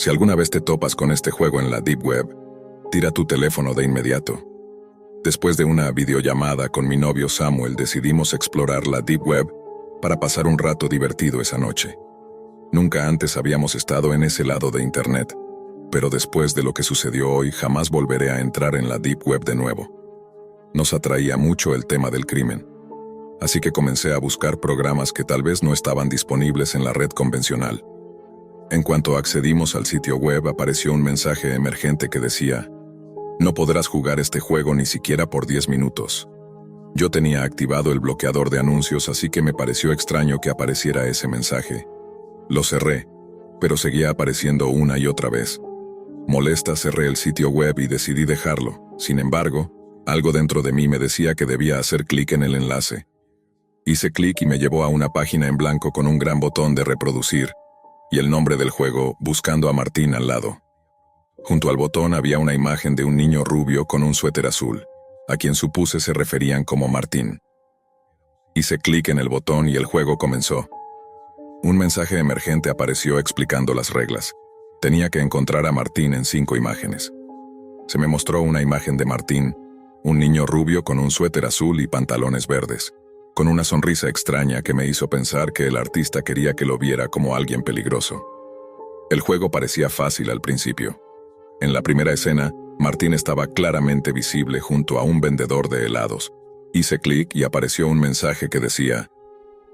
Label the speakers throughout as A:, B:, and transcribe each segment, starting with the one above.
A: Si alguna vez te topas con este juego en la Deep Web, tira tu teléfono de inmediato. Después de una videollamada con mi novio Samuel, decidimos explorar la Deep Web para pasar un rato divertido esa noche. Nunca antes habíamos estado en ese lado de Internet, pero después de lo que sucedió hoy, jamás volveré a entrar en la Deep Web de nuevo. Nos atraía mucho el tema del crimen, así que comencé a buscar programas que tal vez no estaban disponibles en la red convencional. En cuanto accedimos al sitio web, apareció un mensaje emergente que decía: "No podrás jugar este juego ni siquiera por 10 minutos". Yo tenía activado el bloqueador de anuncios, así que me pareció extraño que apareciera ese mensaje. Lo cerré, pero seguía apareciendo una y otra vez. Molesta, cerré el sitio web y decidí dejarlo. Sin embargo, algo dentro de mí me decía que debía hacer clic en el enlace. Hice clic y me llevó a una página en blanco con un gran botón de reproducir y el nombre del juego, Buscando a Martín, al lado. Junto al botón había una imagen de un niño rubio con un suéter azul, a quien supuse se referían como Martín. Hice clic en el botón y el juego comenzó. Un mensaje emergente apareció explicando las reglas. Tenía que encontrar a Martín en 5 imágenes. Se me mostró una imagen de Martín, un niño rubio con un suéter azul y pantalones verdes, con una sonrisa extraña que me hizo pensar que el artista quería que lo viera como alguien peligroso. El juego parecía fácil al principio. En la primera escena, Martín estaba claramente visible junto a un vendedor de helados. Hice clic y apareció un mensaje que decía: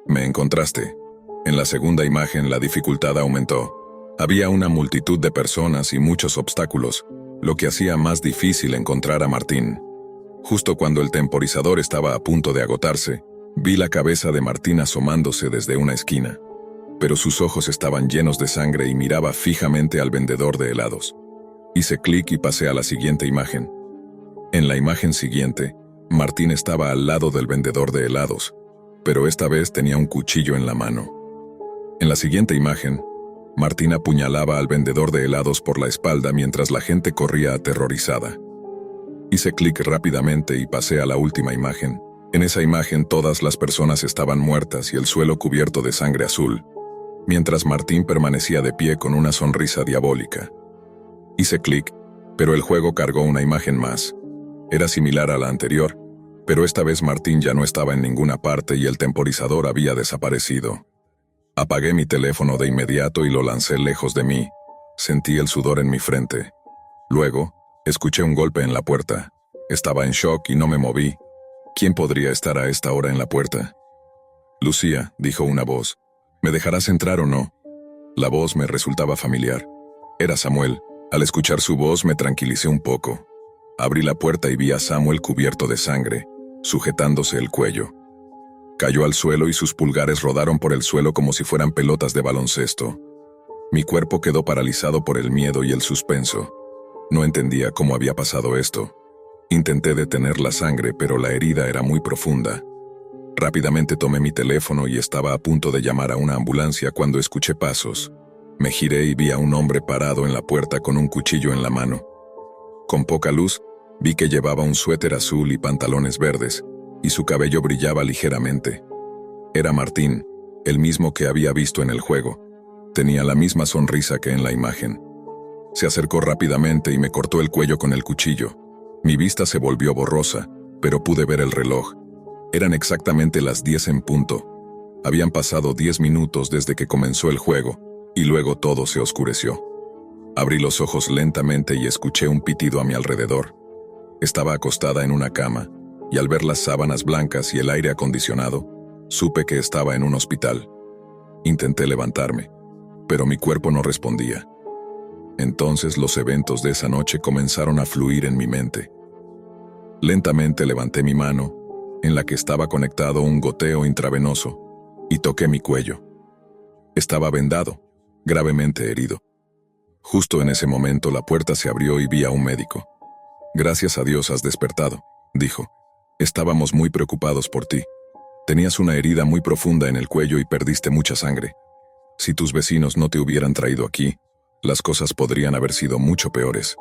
A: "Me encontraste". En la segunda imagen, la dificultad aumentó. Había una multitud de personas y muchos obstáculos, lo que hacía más difícil encontrar a Martín. Justo cuando el temporizador estaba a punto de agotarse, vi la cabeza de Martín asomándose desde una esquina, pero sus ojos estaban llenos de sangre y miraba fijamente al vendedor de helados. Hice clic y pasé a la siguiente imagen. En la imagen siguiente, Martín estaba al lado del vendedor de helados, pero esta vez tenía un cuchillo en la mano. En la siguiente imagen, Martín apuñalaba al vendedor de helados por la espalda mientras la gente corría aterrorizada. Hice clic rápidamente y pasé a la última imagen. En esa imagen todas las personas estaban muertas y el suelo cubierto de sangre azul, mientras Martín permanecía de pie con una sonrisa diabólica. Hice clic, pero el juego cargó una imagen más. Era similar a la anterior, pero esta vez Martín ya no estaba en ninguna parte y el temporizador había desaparecido. Apagué mi teléfono de inmediato y lo lancé lejos de mí. Sentí el sudor en mi frente. Luego, escuché un golpe en la puerta. Estaba en shock y no me moví. ¿Quién podría estar a esta hora en la puerta? «Lucía», dijo una voz. «¿Me dejarás entrar o no?» La voz me resultaba familiar. Era Samuel. Al escuchar su voz me tranquilicé un poco. Abrí la puerta y vi a Samuel cubierto de sangre, sujetándose el cuello. Cayó al suelo y sus pulgares rodaron por el suelo como si fueran pelotas de baloncesto. Mi cuerpo quedó paralizado por el miedo y el suspenso. No entendía cómo había pasado esto. Intenté detener la sangre, pero la herida era muy profunda. Rápidamente tomé mi teléfono y estaba a punto de llamar a una ambulancia cuando escuché pasos. Me giré y vi a un hombre parado en la puerta con un cuchillo en la mano. Con poca luz, vi que llevaba un suéter azul y pantalones verdes, y su cabello brillaba ligeramente. Era Martín, el mismo que había visto en el juego. Tenía la misma sonrisa que en la imagen. Se acercó rápidamente y me cortó el cuello con el cuchillo. Mi vista se volvió borrosa, pero pude ver el reloj. Eran exactamente las 10 en punto. Habían pasado 10 minutos desde que comenzó el juego, y luego todo se oscureció. Abrí los ojos lentamente y escuché un pitido a mi alrededor. Estaba acostada en una cama, y al ver las sábanas blancas y el aire acondicionado, supe que estaba en un hospital. Intenté levantarme, pero mi cuerpo no respondía. Entonces los eventos de esa noche comenzaron a fluir en mi mente. Lentamente levanté mi mano, en la que estaba conectado un goteo intravenoso, y toqué mi cuello. Estaba vendado, gravemente herido. Justo en ese momento la puerta se abrió y vi a un médico. «Gracias a Dios has despertado», dijo. «Estábamos muy preocupados por ti. Tenías una herida muy profunda en el cuello y perdiste mucha sangre. Si tus vecinos no te hubieran traído aquí, las cosas podrían haber sido mucho peores».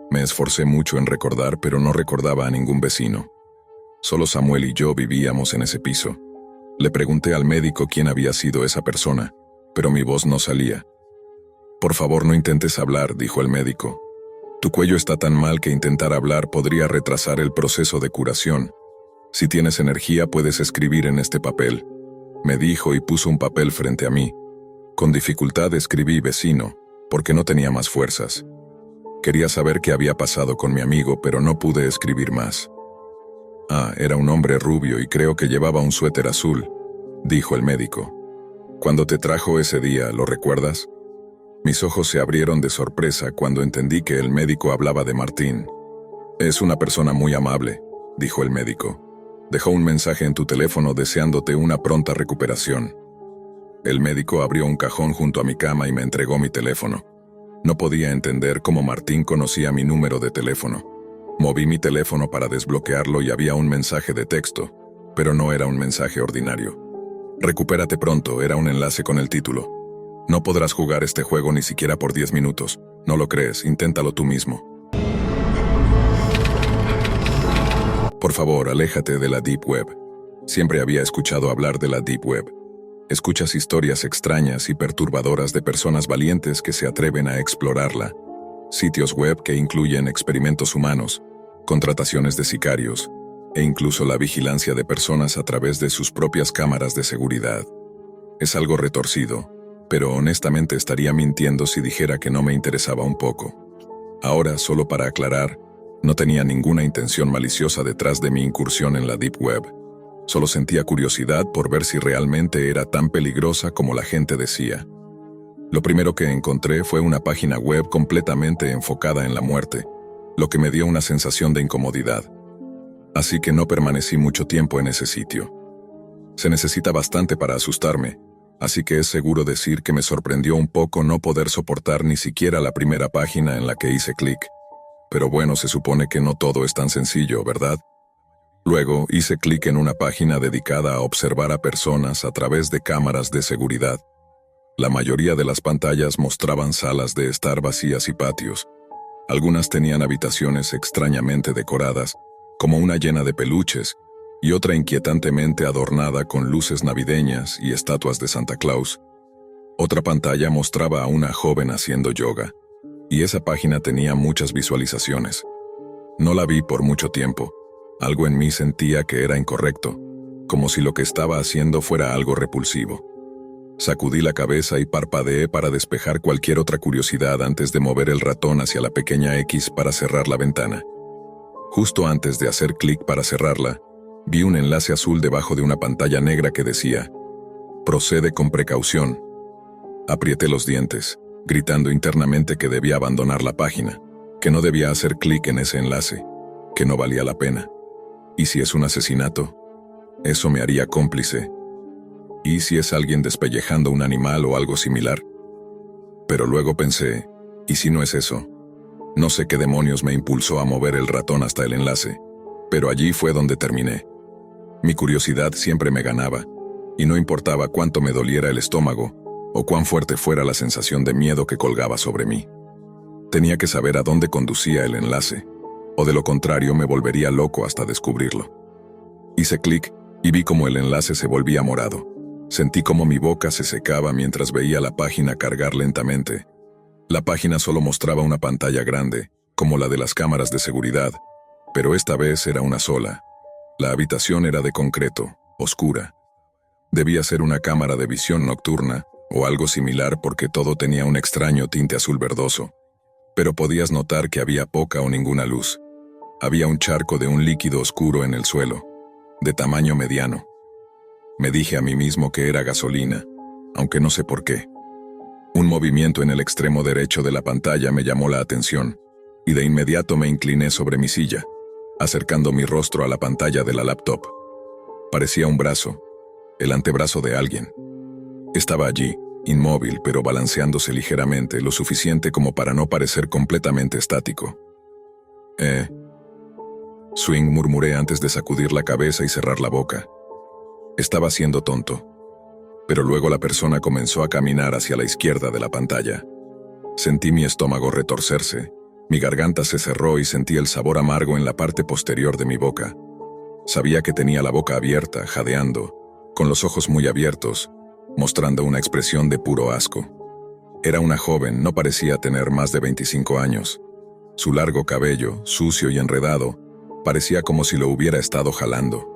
A: Me esforcé mucho en recordar, pero no recordaba a ningún vecino. Solo Samuel y yo vivíamos en ese piso. Le pregunté al médico quién había sido esa persona, pero mi voz no salía. Por favor, no intentes hablar, dijo el médico. Tu cuello está tan mal que intentar hablar podría retrasar el proceso de curación. Si tienes energía, puedes escribir en este papel, me dijo y puso un papel frente a mí. Con dificultad escribí vecino, porque no tenía más fuerzas. Quería saber qué había pasado con mi amigo, pero no pude escribir más. Era un hombre rubio y creo que llevaba un suéter azul, dijo el médico. Cuando te trajo ese día, ¿lo recuerdas? Mis ojos se abrieron de sorpresa cuando entendí que el médico hablaba de Martín. Es una persona muy amable, dijo el médico. Dejó un mensaje en tu teléfono deseándote una pronta recuperación. El médico abrió un cajón junto a mi cama y me entregó mi teléfono. No podía entender cómo Martín conocía mi número de teléfono. Moví mi teléfono para desbloquearlo y había un mensaje de texto, pero no era un mensaje ordinario. Recupérate pronto, era un enlace con el título. No podrás jugar este juego ni siquiera por 10 minutos. ¿No lo crees? Inténtalo tú mismo. Por favor, aléjate de la Deep Web. Siempre había escuchado hablar de la Deep Web. Escuchas historias extrañas y perturbadoras de personas valientes que se atreven a explorarla. Sitios web que incluyen experimentos humanos, contrataciones de sicarios, e incluso la vigilancia de personas a través de sus propias cámaras de seguridad. Es algo retorcido, pero honestamente estaría mintiendo si dijera que no me interesaba un poco. Ahora, solo para aclarar, no tenía ninguna intención maliciosa detrás de mi incursión en la Deep Web. Solo sentía curiosidad por ver si realmente era tan peligrosa como la gente decía. Lo primero que encontré fue una página web completamente enfocada en la muerte, lo que me dio una sensación de incomodidad. Así que no permanecí mucho tiempo en ese sitio. Se necesita bastante para asustarme, así que es seguro decir que me sorprendió un poco no poder soportar ni siquiera la primera página en la que hice clic. Pero bueno, se supone que no todo es tan sencillo, ¿verdad? Luego hice clic en una página dedicada a observar a personas a través de cámaras de seguridad. La mayoría de las pantallas mostraban salas de estar vacías y patios. Algunas tenían habitaciones extrañamente decoradas, como una llena de peluches, y otra inquietantemente adornada con luces navideñas y estatuas de Santa Claus. Otra pantalla mostraba a una joven haciendo yoga, y esa página tenía muchas visualizaciones. No la vi por mucho tiempo. Algo en mí sentía que era incorrecto, como si lo que estaba haciendo fuera algo repulsivo. Sacudí la cabeza y parpadeé para despejar cualquier otra curiosidad antes de mover el ratón hacia la pequeña X para cerrar la ventana. Justo antes de hacer clic para cerrarla, vi un enlace azul debajo de una pantalla negra que decía: procede con precaución. Aprieté los dientes, gritando internamente que debía abandonar la página, que no debía hacer clic en ese enlace, que no valía la pena. ¿Y si es un asesinato? Eso me haría cómplice. ¿Y si es alguien despellejando un animal o algo similar? Pero luego pensé, ¿y si no es eso? No sé qué demonios me impulsó a mover el ratón hasta el enlace, pero allí fue donde terminé. Mi curiosidad siempre me ganaba, y no importaba cuánto me doliera el estómago, o cuán fuerte fuera la sensación de miedo que colgaba sobre mí. Tenía que saber a dónde conducía el enlace, o de lo contrario me volvería loco hasta descubrirlo. Hice clic y vi cómo el enlace se volvía morado. Sentí cómo mi boca se secaba mientras veía la página cargar lentamente. La página solo mostraba una pantalla grande, como la de las cámaras de seguridad, pero esta vez era una sola. La habitación era de concreto, oscura. Debía ser una cámara de visión nocturna, o algo similar porque todo tenía un extraño tinte azul verdoso. Pero podías notar que había poca o ninguna luz. Había un charco de un líquido oscuro en el suelo, de tamaño mediano. Me dije a mí mismo que era gasolina, aunque no sé por qué. Un movimiento en el extremo derecho de la pantalla me llamó la atención, y de inmediato me incliné sobre mi silla, acercando mi rostro a la pantalla de la laptop. Parecía un brazo, el antebrazo de alguien. Estaba allí, inmóvil pero balanceándose ligeramente, lo suficiente como para no parecer completamente estático. Swing, murmuré antes de sacudir la cabeza y cerrar la boca. Estaba siendo tonto. Pero luego la persona comenzó a caminar hacia la izquierda de la pantalla. Sentí mi estómago retorcerse, mi garganta se cerró y sentí el sabor amargo en la parte posterior de mi boca. Sabía que tenía la boca abierta, jadeando, con los ojos muy abiertos, mostrando una expresión de puro asco. Era una joven, no parecía tener más de 25 años. Su largo cabello, sucio y enredado, parecía como si lo hubiera estado jalando.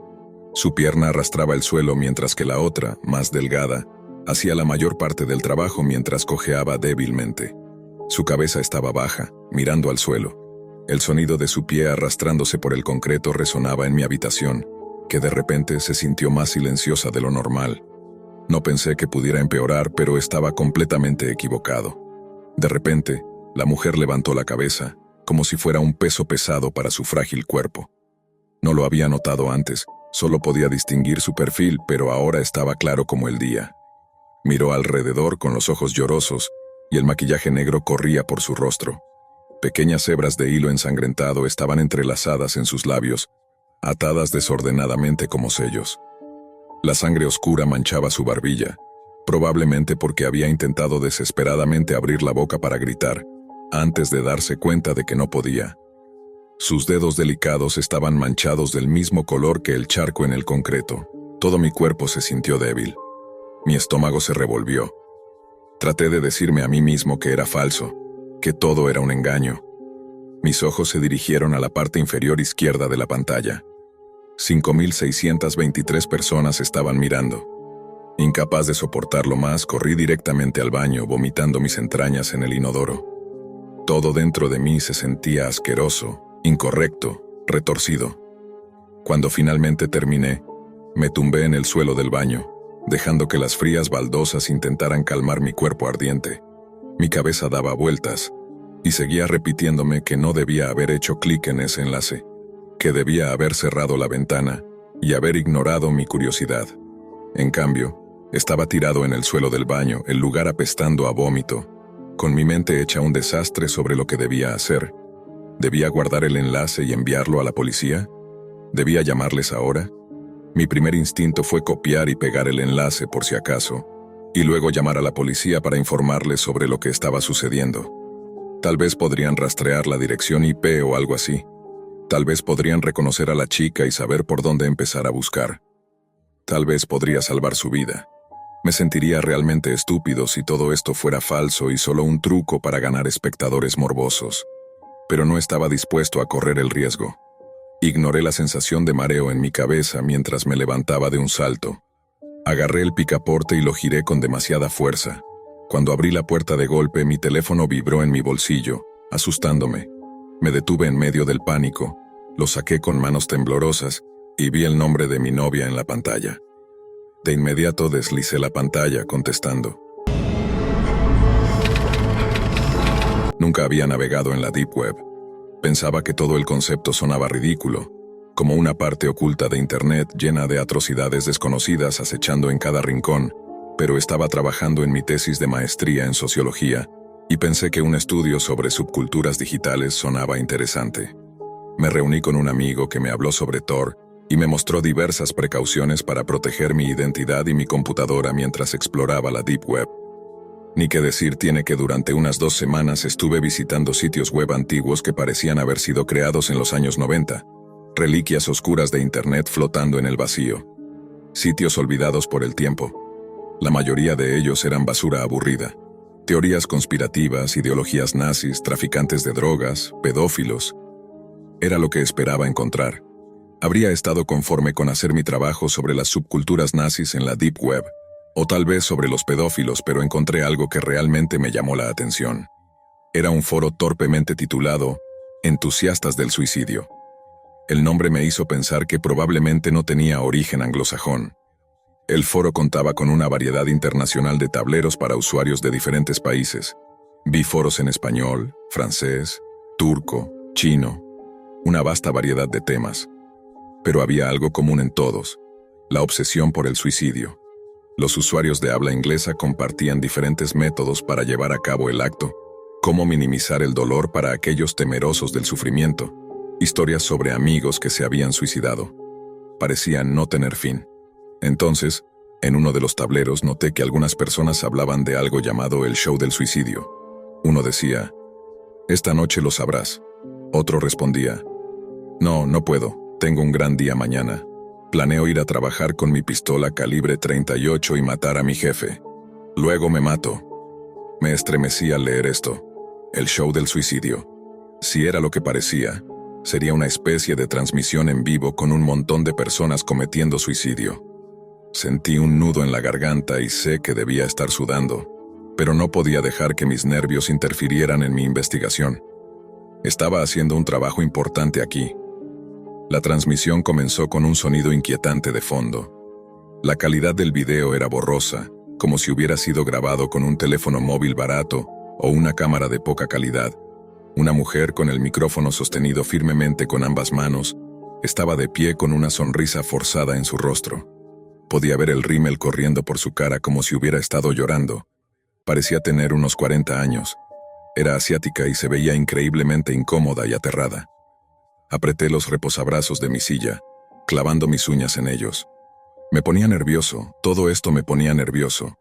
A: Su pierna arrastraba el suelo mientras que la otra, más delgada, hacía la mayor parte del trabajo mientras cojeaba débilmente. Su cabeza estaba baja, mirando al suelo. El sonido de su pie arrastrándose por el concreto resonaba en mi habitación, que de repente se sintió más silenciosa de lo normal. No pensé que pudiera empeorar, pero estaba completamente equivocado. De repente, la mujer levantó la cabeza, como si fuera un peso pesado para su frágil cuerpo. No lo había notado antes, solo podía distinguir su perfil, pero ahora estaba claro como el día. Miró alrededor con los ojos llorosos, y el maquillaje negro corría por su rostro. Pequeñas hebras de hilo ensangrentado estaban entrelazadas en sus labios, atadas desordenadamente como sellos. La sangre oscura manchaba su barbilla, probablemente porque había intentado desesperadamente abrir la boca para gritar, antes de darse cuenta de que no podía. Sus dedos delicados estaban manchados del mismo color que el charco en el concreto. Todo mi cuerpo se sintió débil. Mi estómago se revolvió. Traté de decirme a mí mismo que era falso, que todo era un engaño. Mis ojos se dirigieron a la parte inferior izquierda de la pantalla. 5.623 personas estaban mirando. Incapaz de soportarlo más, corrí directamente al baño, vomitando mis entrañas en el inodoro. Todo dentro de mí se sentía asqueroso, incorrecto, retorcido. Cuando finalmente terminé, me tumbé en el suelo del baño, dejando que las frías baldosas intentaran calmar mi cuerpo ardiente. Mi cabeza daba vueltas, y seguía repitiéndome que no debía haber hecho clic en ese enlace, que debía haber cerrado la ventana y haber ignorado mi curiosidad. En cambio, estaba tirado en el suelo del baño, el lugar apestando a vómito, con mi mente hecha un desastre sobre lo que debía hacer. ¿Debía guardar el enlace y enviarlo a la policía? ¿Debía llamarles ahora? Mi primer instinto fue copiar y pegar el enlace por si acaso, y luego llamar a la policía para informarles sobre lo que estaba sucediendo. Tal vez podrían rastrear la dirección IP o algo así. Tal vez podrían reconocer a la chica y saber por dónde empezar a buscar. Tal vez podría salvar su vida. Me sentiría realmente estúpido si todo esto fuera falso y solo un truco para ganar espectadores morbosos. Pero no estaba dispuesto a correr el riesgo. Ignoré la sensación de mareo en mi cabeza mientras me levantaba de un salto. Agarré el picaporte y lo giré con demasiada fuerza. Cuando abrí la puerta de golpe, mi teléfono vibró en mi bolsillo, asustándome. Me detuve en medio del pánico, lo saqué con manos temblorosas y vi el nombre de mi novia en la pantalla. De inmediato deslicé la pantalla contestando. Nunca había navegado en la Deep Web. Pensaba que todo el concepto sonaba ridículo, como una parte oculta de Internet llena de atrocidades desconocidas acechando en cada rincón, pero estaba trabajando en mi tesis de maestría en sociología y pensé que un estudio sobre subculturas digitales sonaba interesante. Me reuní con un amigo que me habló sobre Tor y me mostró diversas precauciones para proteger mi identidad y mi computadora mientras exploraba la Deep Web. Ni qué decir tiene que durante unas 2 semanas estuve visitando sitios web antiguos que parecían haber sido creados en los años 90, reliquias oscuras de Internet flotando en el vacío. Sitios olvidados por el tiempo. La mayoría de ellos eran basura aburrida. Teorías conspirativas, ideologías nazis, traficantes de drogas, pedófilos. Era lo que esperaba encontrar. Habría estado conforme con hacer mi trabajo sobre las subculturas nazis en la Deep Web, o tal vez sobre los pedófilos, pero encontré algo que realmente me llamó la atención. Era un foro torpemente titulado Entusiastas del Suicidio. El nombre me hizo pensar que probablemente no tenía origen anglosajón. El foro contaba con una variedad internacional de tableros para usuarios de diferentes países. Vi foros en español, francés, turco, chino, una vasta variedad de temas. Pero había algo común en todos: la obsesión por el suicidio. Los usuarios de habla inglesa compartían diferentes métodos para llevar a cabo el acto, cómo minimizar el dolor para aquellos temerosos del sufrimiento, historias sobre amigos que se habían suicidado. Parecían no tener fin. Entonces, en uno de los tableros noté que algunas personas hablaban de algo llamado el show del suicidio. Uno decía, «Esta noche lo sabrás». Otro respondía, «No, no puedo, tengo un gran día mañana. Planeo ir a trabajar con mi pistola calibre 38 y matar a mi jefe. Luego me mato». Me estremecí al leer esto. El show del suicidio. Si era lo que parecía, sería una especie de transmisión en vivo con un montón de personas cometiendo suicidio. Sentí un nudo en la garganta y sé que debía estar sudando, pero no podía dejar que mis nervios interfirieran en mi investigación. Estaba haciendo un trabajo importante aquí. La transmisión comenzó con un sonido inquietante de fondo. La calidad del video era borrosa, como si hubiera sido grabado con un teléfono móvil barato o una cámara de poca calidad. Una mujer con el micrófono sostenido firmemente con ambas manos estaba de pie con una sonrisa forzada en su rostro. Podía ver el rímel corriendo por su cara como si hubiera estado llorando. Parecía tener unos 40 años. Era asiática y se veía increíblemente incómoda y aterrada. Apreté los reposabrazos de mi silla, clavando mis uñas en ellos. Me ponía nervioso, todo esto me ponía nervioso,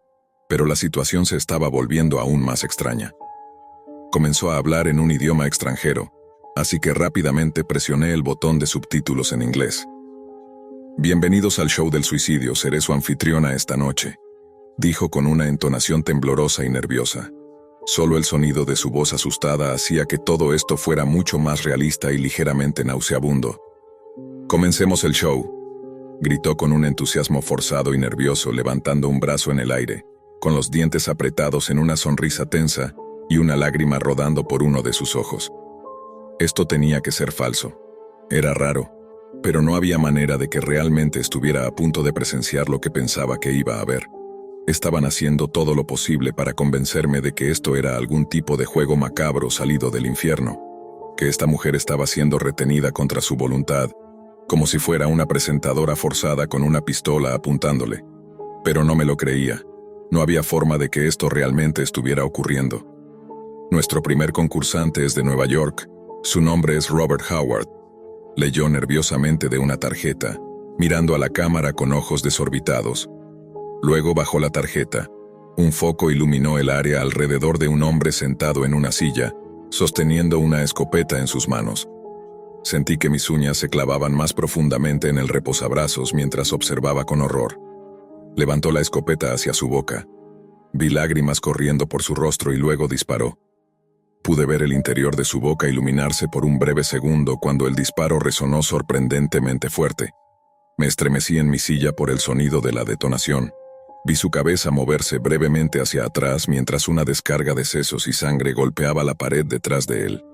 A: pero la situación se estaba volviendo aún más extraña. Comenzó a hablar en un idioma extranjero, así que rápidamente presioné el botón de subtítulos en inglés. Bienvenidos al show del suicidio, seré su anfitriona esta noche, dijo con una entonación temblorosa y nerviosa. Solo el sonido de su voz asustada hacía que todo esto fuera mucho más realista y ligeramente nauseabundo. Comencemos el show, gritó con un entusiasmo forzado y nervioso, levantando un brazo en el aire, con los dientes apretados en una sonrisa tensa y una lágrima rodando por uno de sus ojos. Esto tenía que ser falso. Era raro, pero no había manera de que realmente estuviera a punto de presenciar lo que pensaba que iba a ver. Estaban haciendo todo lo posible para convencerme de que esto era algún tipo de juego macabro salido del infierno, que esta mujer estaba siendo retenida contra su voluntad, como si fuera una presentadora forzada con una pistola apuntándole. Pero no me lo creía. No había forma de que esto realmente estuviera ocurriendo. Nuestro primer concursante es de Nueva York. Su nombre es Robert Howard. Leyó nerviosamente de una tarjeta, mirando a la cámara con ojos desorbitados. Luego bajó la tarjeta. Un foco iluminó el área alrededor de un hombre sentado en una silla, sosteniendo una escopeta en sus manos. Sentí que mis uñas se clavaban más profundamente en el reposabrazos mientras observaba con horror. Levantó la escopeta hacia su boca. Vi lágrimas corriendo por su rostro y luego disparó. Pude ver el interior de su boca iluminarse por un breve segundo cuando el disparo resonó sorprendentemente fuerte. Me estremecí en mi silla por el sonido de la detonación. Vi su cabeza moverse brevemente hacia atrás mientras una descarga de sesos y sangre golpeaba la pared detrás de él.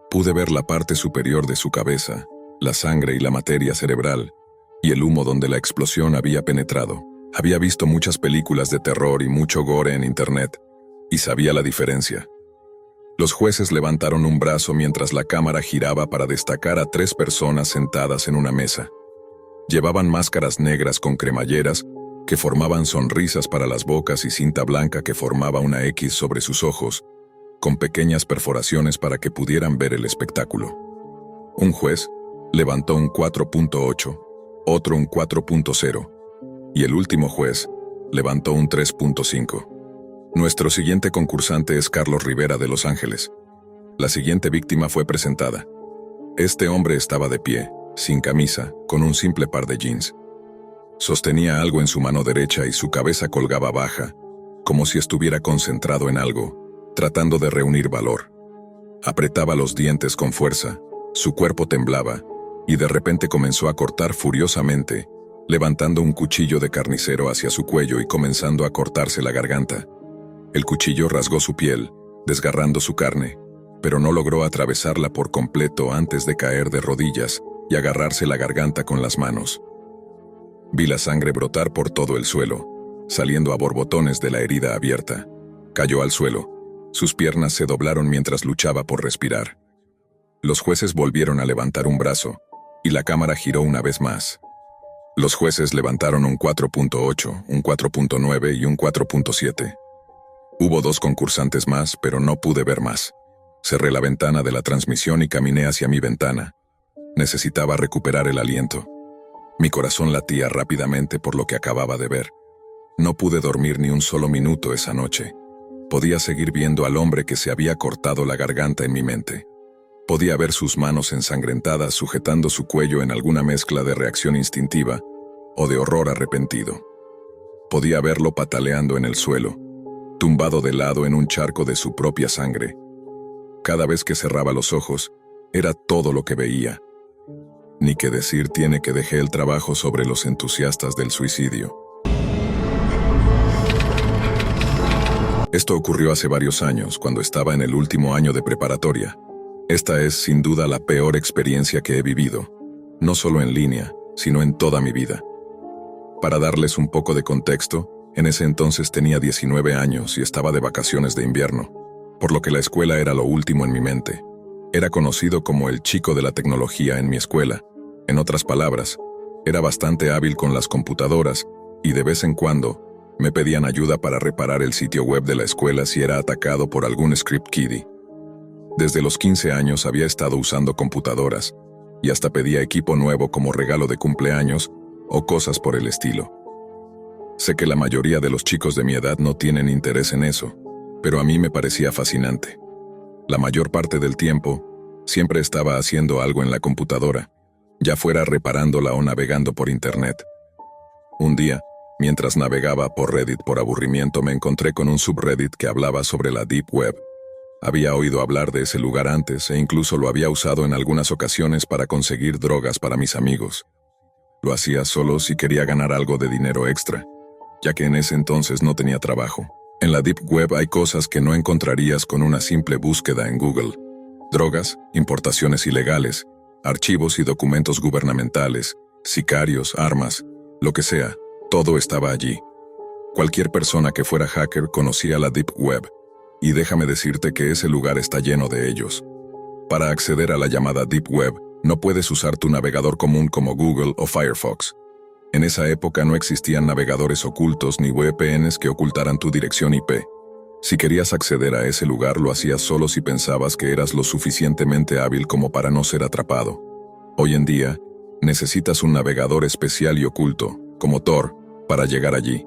A: Pude ver la parte superior de su cabeza, la sangre y la materia cerebral, y el humo donde la explosión había penetrado. Había visto muchas películas de terror y mucho gore en internet, y sabía la diferencia. Los jueces levantaron un brazo mientras la cámara giraba para destacar a 3 personas sentadas en una mesa. Llevaban máscaras negras con cremalleras que formaban sonrisas para las bocas y cinta blanca que formaba una X sobre sus ojos, con pequeñas perforaciones para que pudieran ver el espectáculo. Un juez levantó un 4.8, otro un 4.0, y el último juez levantó un 3.5. Nuestro siguiente concursante es Carlos Rivera de Los Ángeles. La siguiente víctima fue presentada. Este hombre estaba de pie, sin camisa, con un simple par de jeans. Sostenía algo en su mano derecha y su cabeza colgaba baja, como si estuviera concentrado en algo, tratando de reunir valor. Apretaba los dientes con fuerza, su cuerpo temblaba, y de repente comenzó a cortar furiosamente, levantando un cuchillo de carnicero hacia su cuello y comenzando a cortarse la garganta. El cuchillo rasgó su piel, desgarrando su carne, pero no logró atravesarla por completo antes de caer de rodillas y agarrarse la garganta con las manos. Vi la sangre brotar por todo el suelo, saliendo a borbotones de la herida abierta. Cayó al suelo. Sus piernas se doblaron mientras luchaba por respirar. Los jueces volvieron a levantar un brazo, y la cámara giró una vez más. Los jueces levantaron un 4.8, un 4.9 y un 4.7. Hubo 2 concursantes más, pero no pude ver más. Cerré la ventana de la transmisión y caminé hacia mi ventana. Necesitaba recuperar el aliento. Mi corazón latía rápidamente por lo que acababa de ver. No pude dormir ni un solo minuto esa noche. Podía seguir viendo al hombre que se había cortado la garganta en mi mente. Podía ver sus manos ensangrentadas sujetando su cuello en alguna mezcla de reacción instintiva o de horror arrepentido. Podía verlo pataleando en el suelo, tumbado de lado en un charco de su propia sangre. Cada vez que cerraba los ojos, era todo lo que veía. Ni que decir tiene que dejé el trabajo sobre los entusiastas del suicidio. Esto ocurrió hace varios años, cuando estaba en el último año de preparatoria. Esta es, sin duda, la peor experiencia que he vivido, no solo en línea, sino en toda mi vida. Para darles un poco de contexto, en ese entonces tenía 19 años y estaba de vacaciones de invierno, por lo que la escuela era lo último en mi mente. Era conocido como el chico de la tecnología en mi escuela. En otras palabras, era bastante hábil con las computadoras y de vez en cuando me pedían ayuda para reparar el sitio web de la escuela si era atacado por algún script kiddie. Desde los 15 años había estado usando computadoras y hasta pedía equipo nuevo como regalo de cumpleaños o cosas por el estilo. Sé que la mayoría de los chicos de mi edad no tienen interés en eso, pero a mí me parecía fascinante. La mayor parte del tiempo, siempre estaba haciendo algo en la computadora, ya fuera reparándola o navegando por internet. Un día, mientras navegaba por Reddit por aburrimiento, me encontré con un subreddit que hablaba sobre la Deep Web. Había oído hablar de ese lugar antes e incluso lo había usado en algunas ocasiones para conseguir drogas para mis amigos. Lo hacía solo si quería ganar algo de dinero extra, ya que en ese entonces no tenía trabajo. En la Deep Web hay cosas que no encontrarías con una simple búsqueda en Google. Drogas, importaciones ilegales, archivos y documentos gubernamentales, sicarios, armas, lo que sea, todo estaba allí. Cualquier persona que fuera hacker conocía la Deep Web, y déjame decirte que ese lugar está lleno de ellos. Para acceder a la llamada Deep Web, no puedes usar tu navegador común como Google o Firefox. En esa época no existían navegadores ocultos ni VPNs que ocultaran tu dirección IP. Si querías acceder a ese lugar, lo hacías solo si pensabas que eras lo suficientemente hábil como para no ser atrapado. Hoy en día, necesitas un navegador especial y oculto, como Tor, para llegar allí.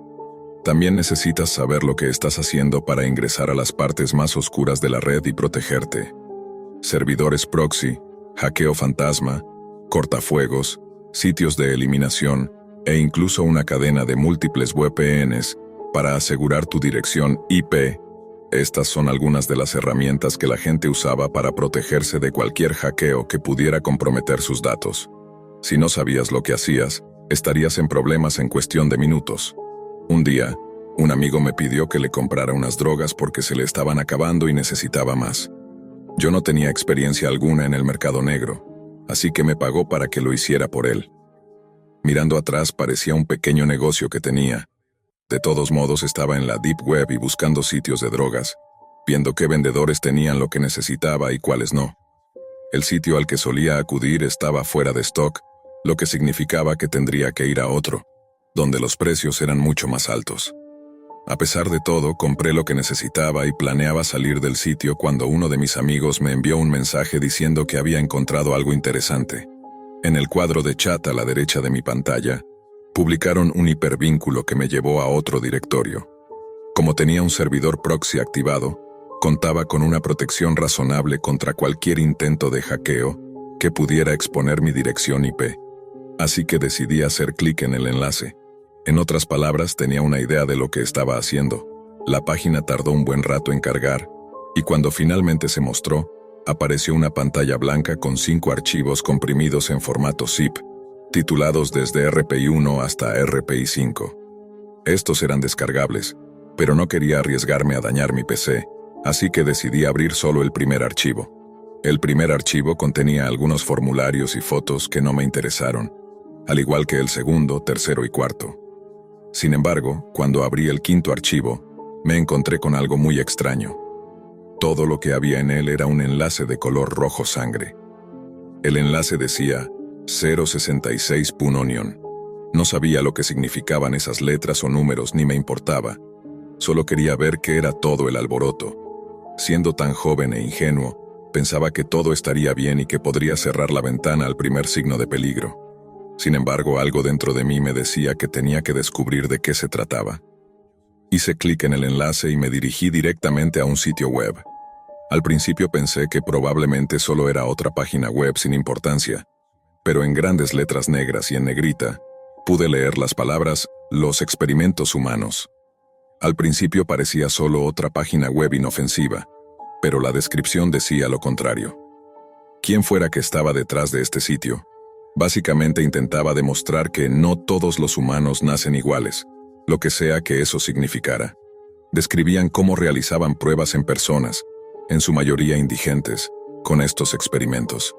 A: También necesitas saber lo que estás haciendo para ingresar a las partes más oscuras de la red y protegerte. Servidores proxy, hackeo fantasma, cortafuegos, sitios de eliminación e incluso una cadena de múltiples VPNs para asegurar tu dirección IP. Estas son algunas de las herramientas que la gente usaba para protegerse de cualquier hackeo que pudiera comprometer sus datos. Si no sabías lo que hacías, estarías en problemas en cuestión de minutos. Un día, un amigo me pidió que le comprara unas drogas porque se le estaban acabando y necesitaba más. Yo no tenía experiencia alguna en el mercado negro, así que me pagó para que lo hiciera por él. Mirando atrás parecía un pequeño negocio que tenía. De todos modos estaba en la Deep Web y buscando sitios de drogas, viendo qué vendedores tenían lo que necesitaba y cuáles no. El sitio al que solía acudir estaba fuera de stock, lo que significaba que tendría que ir a otro, donde los precios eran mucho más altos. A pesar de todo, compré lo que necesitaba y planeaba salir del sitio cuando uno de mis amigos me envió un mensaje diciendo que había encontrado algo interesante. En el cuadro de chat a la derecha de mi pantalla, publicaron un hipervínculo que me llevó a otro directorio. Como tenía un servidor proxy activado, contaba con una protección razonable contra cualquier intento de hackeo que pudiera exponer mi dirección IP. Así que decidí hacer clic en el enlace. En otras palabras, tenía una idea de lo que estaba haciendo. La página tardó un buen rato en cargar, y cuando finalmente se mostró, apareció una pantalla blanca con 5 archivos comprimidos en formato zip, titulados desde RPI 1 hasta RPI 5. Estos eran descargables, pero no quería arriesgarme a dañar mi PC, así que decidí abrir solo el primer archivo. El primer archivo contenía algunos formularios y fotos que no me interesaron, al igual que el segundo, tercero y cuarto. Sin embargo, cuando abrí el quinto archivo, me encontré con algo muy extraño. Todo lo que había en él era un enlace de color rojo sangre. El enlace decía 066.onion. No sabía lo que significaban esas letras o números ni me importaba. Solo quería ver qué era todo el alboroto. Siendo tan joven e ingenuo, pensaba que todo estaría bien y que podría cerrar la ventana al primer signo de peligro. Sin embargo, algo dentro de mí me decía que tenía que descubrir de qué se trataba. Hice clic en el enlace y me dirigí directamente a un sitio web. Al principio pensé que probablemente solo era otra página web sin importancia, pero en grandes letras negras y en negrita, pude leer las palabras «Los experimentos humanos». Al principio parecía solo otra página web inofensiva, pero la descripción decía lo contrario. Quien fuera que estaba detrás de este sitio, básicamente intentaba demostrar que no todos los humanos nacen iguales, lo que sea que eso significara. Describían cómo realizaban pruebas en personas, en su mayoría indigentes, con estos experimentos.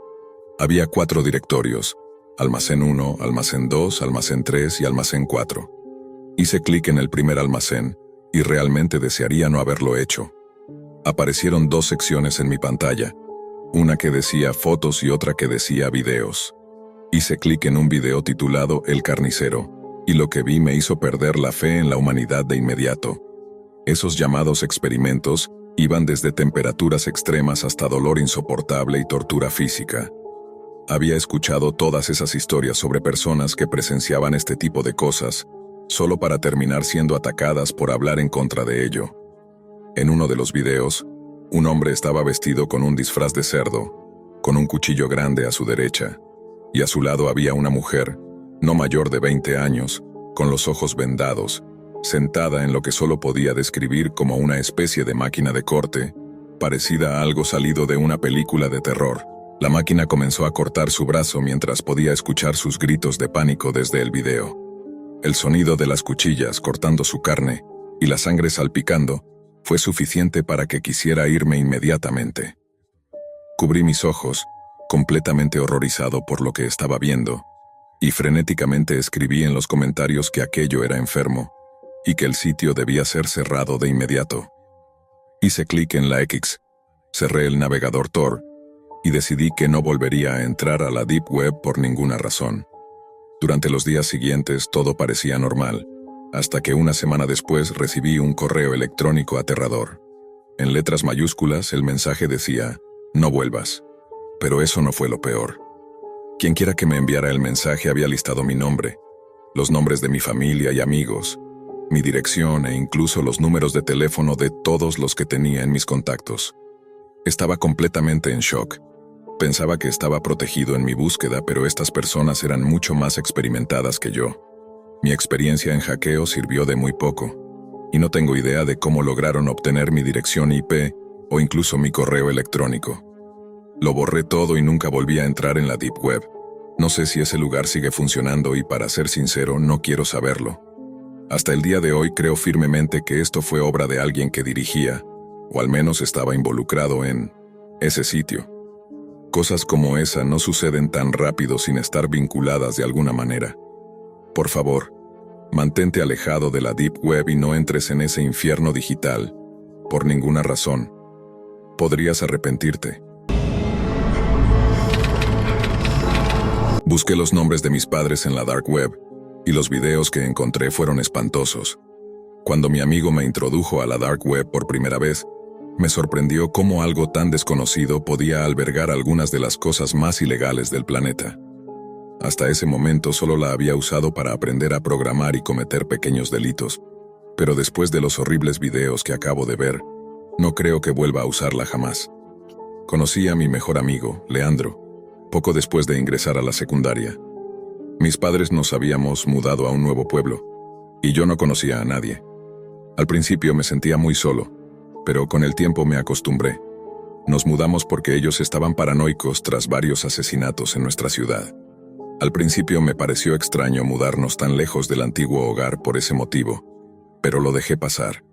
A: Había 4 directorios: Almacén 1, Almacén 2, Almacén 3 y Almacén 4. Hice clic en el primer almacén, y realmente desearía no haberlo hecho. Aparecieron 2 secciones en mi pantalla, una que decía fotos y otra que decía videos. Hice clic en un video titulado El carnicero, y lo que vi me hizo perder la fe en la humanidad de inmediato. Esos llamados experimentos iban desde temperaturas extremas hasta dolor insoportable y tortura física. Había escuchado todas esas historias sobre personas que presenciaban este tipo de cosas, solo para terminar siendo atacadas por hablar en contra de ello. En uno de los videos, un hombre estaba vestido con un disfraz de cerdo, con un cuchillo grande a su derecha, y a su lado había una mujer, no mayor de 20 años, con los ojos vendados, sentada en lo que solo podía describir como una especie de máquina de corte, parecida a algo salido de una película de terror. La máquina comenzó a cortar su brazo mientras podía escuchar sus gritos de pánico desde el video. El sonido de las cuchillas cortando su carne y la sangre salpicando fue suficiente para que quisiera irme inmediatamente. Cubrí mis ojos, completamente horrorizado por lo que estaba viendo, y frenéticamente escribí en los comentarios que aquello era enfermo y que el sitio debía ser cerrado de inmediato. Hice clic en la X, cerré el navegador Tor y decidí que no volvería a entrar a la Deep Web por ninguna razón. Durante los días siguientes todo parecía normal, hasta que una semana después recibí un correo electrónico aterrador. En letras mayúsculas el mensaje decía: no vuelvas. Pero eso no fue lo peor. Quienquiera que me enviara el mensaje había listado mi nombre, los nombres de mi familia y amigos, mi dirección e incluso los números de teléfono de todos los que tenía en mis contactos. Estaba completamente en shock. Pensaba que estaba protegido en mi búsqueda, pero estas personas eran mucho más experimentadas que yo. Mi experiencia en hackeo sirvió de muy poco, y no tengo idea de cómo lograron obtener mi dirección IP o incluso mi correo electrónico. Lo borré todo y nunca volví a entrar en la Deep Web. No sé si ese lugar sigue funcionando y, para ser sincero, no quiero saberlo. Hasta el día de hoy creo firmemente que esto fue obra de alguien que dirigía, o al menos estaba involucrado en, ese sitio. Cosas como esa no suceden tan rápido sin estar vinculadas de alguna manera. Por favor, mantente alejado de la Deep Web y no entres en ese infierno digital, por ninguna razón. Podrías arrepentirte. Busqué los nombres de mis padres en la Dark Web, y los videos que encontré fueron espantosos. Cuando mi amigo me introdujo a la Dark Web por primera vez, me sorprendió cómo algo tan desconocido podía albergar algunas de las cosas más ilegales del planeta. Hasta ese momento solo la había usado para aprender a programar y cometer pequeños delitos, pero después de los horribles videos que acabo de ver, no creo que vuelva a usarla jamás. Conocí a mi mejor amigo, Leandro, poco después de ingresar a la secundaria. Mis padres nos habíamos mudado a un nuevo pueblo, y yo no conocía a nadie. Al principio me sentía muy solo, pero con el tiempo me acostumbré. Nos mudamos porque ellos estaban paranoicos tras varios asesinatos en nuestra ciudad. Al principio me pareció extraño mudarnos tan lejos del antiguo hogar por ese motivo, pero lo dejé pasar.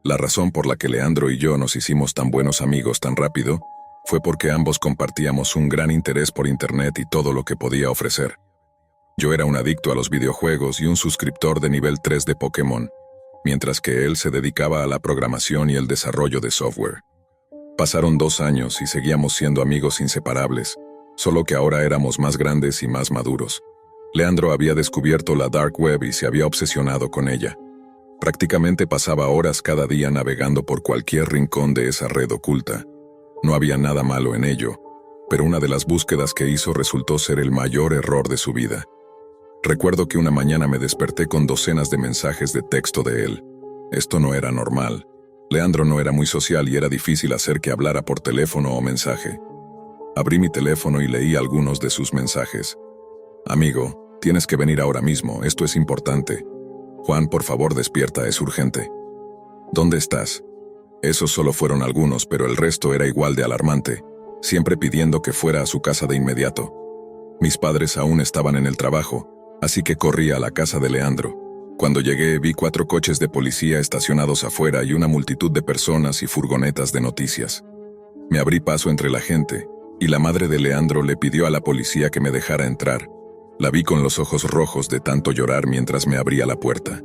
A: La razón por la que Leandro y yo nos hicimos tan buenos amigos tan rápido fue porque ambos compartíamos un gran interés por Internet y todo lo que podía ofrecer. Yo era un adicto a los videojuegos y un suscriptor de nivel 3 de Pokémon, mientras que él se dedicaba a la programación y el desarrollo de software. Pasaron 2 años y seguíamos siendo amigos inseparables, solo que ahora éramos más grandes y más maduros. Leandro había descubierto la Dark Web y se había obsesionado con ella. Prácticamente pasaba horas cada día navegando por cualquier rincón de esa red oculta. No había nada malo en ello, pero una de las búsquedas que hizo resultó ser el mayor error de su vida. Recuerdo que una mañana me desperté con docenas de mensajes de texto de él. Esto no era normal. Leandro no era muy social y era difícil hacer que hablara por teléfono o mensaje. Abrí mi teléfono y leí algunos de sus mensajes. Amigo, tienes que venir ahora mismo, esto es importante. Juan, por favor, despierta, es urgente. ¿Dónde estás? Esos solo fueron algunos, pero el resto era igual de alarmante, siempre pidiendo que fuera a su casa de inmediato. Mis padres aún estaban en el trabajo, así que corrí a la casa de Leandro. Cuando llegué vi 4 coches de policía estacionados afuera y una multitud de personas y furgonetas de noticias. Me abrí paso entre la gente, y la madre de Leandro le pidió a la policía que me dejara entrar. La vi con los ojos rojos de tanto llorar mientras me abría la puerta.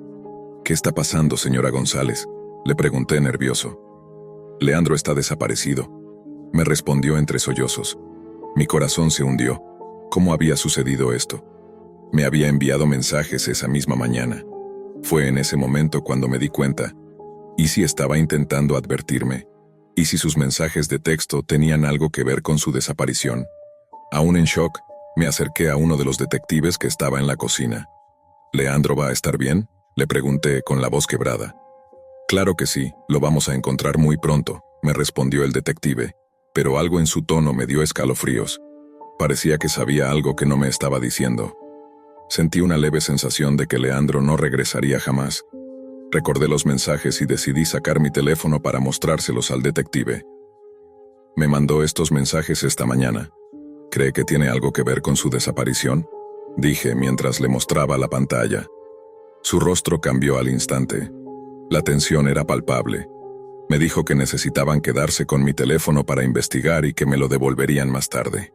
A: «¿Qué está pasando, señora González?», le pregunté nervioso. «Leandro está desaparecido», me respondió entre sollozos. Mi corazón se hundió. ¿Cómo había sucedido esto? Me había enviado mensajes esa misma mañana. Fue en ese momento cuando me di cuenta. ¿Y si estaba intentando advertirme? ¿Y si sus mensajes de texto tenían algo que ver con su desaparición? Aún en shock, me acerqué a uno de los detectives que estaba en la cocina. «¿Leandro va a estar bien?», le pregunté con la voz quebrada. «Claro que sí, lo vamos a encontrar muy pronto», me respondió el detective, pero algo en su tono me dio escalofríos. Parecía que sabía algo que no me estaba diciendo. Sentí una leve sensación de que Leandro no regresaría jamás. Recordé los mensajes y decidí sacar mi teléfono para mostrárselos al detective. «Me mandó estos mensajes esta mañana. ¿Cree que tiene algo que ver con su desaparición?», dije mientras le mostraba la pantalla. Su rostro cambió al instante. La tensión era palpable. Me dijo que necesitaban quedarse con mi teléfono para investigar y que me lo devolverían más tarde.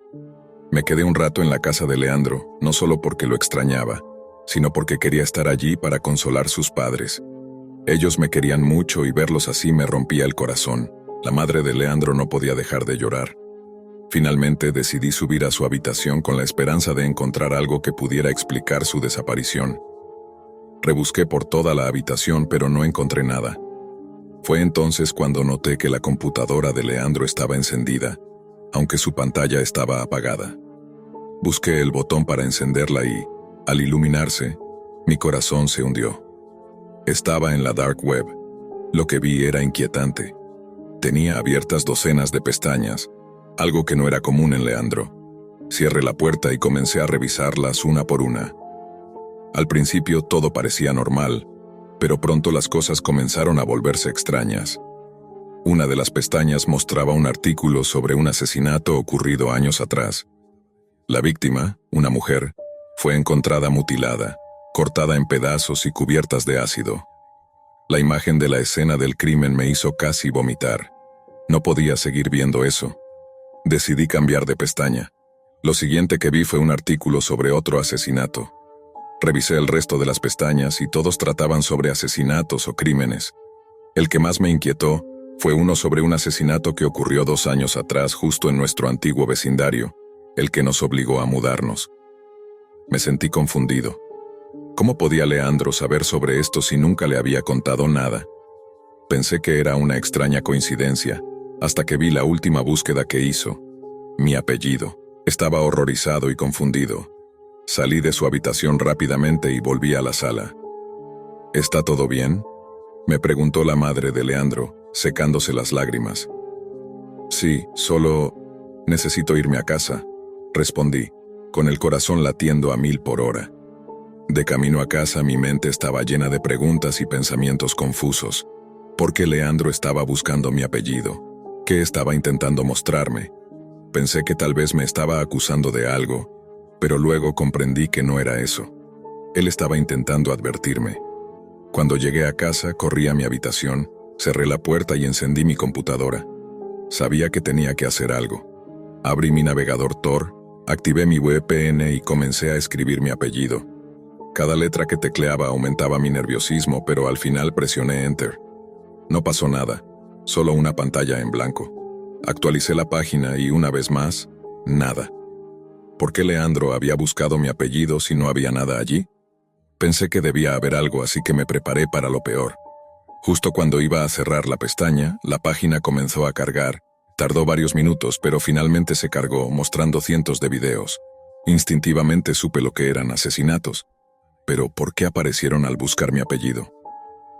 A: Me quedé un rato en la casa de Leandro, no solo porque lo extrañaba, sino porque quería estar allí para consolar sus padres. Ellos me querían mucho y verlos así me rompía el corazón. La madre de Leandro no podía dejar de llorar. Finalmente decidí subir a su habitación con la esperanza de encontrar algo que pudiera explicar su desaparición. Rebusqué por toda la habitación, pero no encontré nada. Fue entonces cuando noté que la computadora de Leandro estaba encendida, aunque su pantalla estaba apagada. Busqué el botón para encenderla y, al iluminarse, mi corazón se hundió. Estaba en la dark web. Lo que vi era inquietante. Tenía abiertas docenas de pestañas, algo que no era común en Leandro. Cerré la puerta y comencé a revisarlas una por una. Al principio todo parecía normal, pero pronto las cosas comenzaron a volverse extrañas. Una de las pestañas mostraba un artículo sobre un asesinato ocurrido años atrás. La víctima, una mujer, fue encontrada mutilada, cortada en pedazos y cubiertas de ácido. La imagen de la escena del crimen me hizo casi vomitar. No podía seguir viendo eso. Decidí cambiar de pestaña. Lo siguiente que vi fue un artículo sobre otro asesinato. Revisé el resto de las pestañas y todos trataban sobre asesinatos o crímenes. El que más me inquietó fue uno sobre un asesinato que ocurrió 2 años atrás justo en nuestro antiguo vecindario, el que nos obligó a mudarnos. Me sentí confundido. ¿Cómo podía Leandro saber sobre esto si nunca le había contado nada? Pensé que era una extraña coincidencia, hasta que vi la última búsqueda que hizo. Mi apellido. Estaba horrorizado y confundido. Salí de su habitación rápidamente y volví a la sala. «¿Está todo bien?», me preguntó la madre de Leandro, secándose las lágrimas. «Sí, solo necesito irme a casa», respondí, con el corazón latiendo a 1000 por hora. De camino a casa mi mente estaba llena de preguntas y pensamientos confusos. ¿Por qué Leandro estaba buscando mi apellido? ¿Qué estaba intentando mostrarme? Pensé que tal vez me estaba acusando de algo, pero luego comprendí que no era eso. Él estaba intentando advertirme. Cuando llegué a casa, corrí a mi habitación, cerré la puerta y encendí mi computadora. Sabía que tenía que hacer algo. Abrí mi navegador Tor, activé mi VPN y comencé a escribir mi apellido. Cada letra que tecleaba aumentaba mi nerviosismo, pero al final presioné Enter. No pasó nada, solo una pantalla en blanco. Actualicé la página y una vez más, nada. ¿Por qué Leandro había buscado mi apellido si no había nada allí? Pensé que debía haber algo, así que me preparé para lo peor. Justo cuando iba a cerrar la pestaña, la página comenzó a cargar. Tardó varios minutos, pero finalmente se cargó, mostrando cientos de videos. Instintivamente supe lo que eran asesinatos. Pero ¿por qué aparecieron al buscar mi apellido?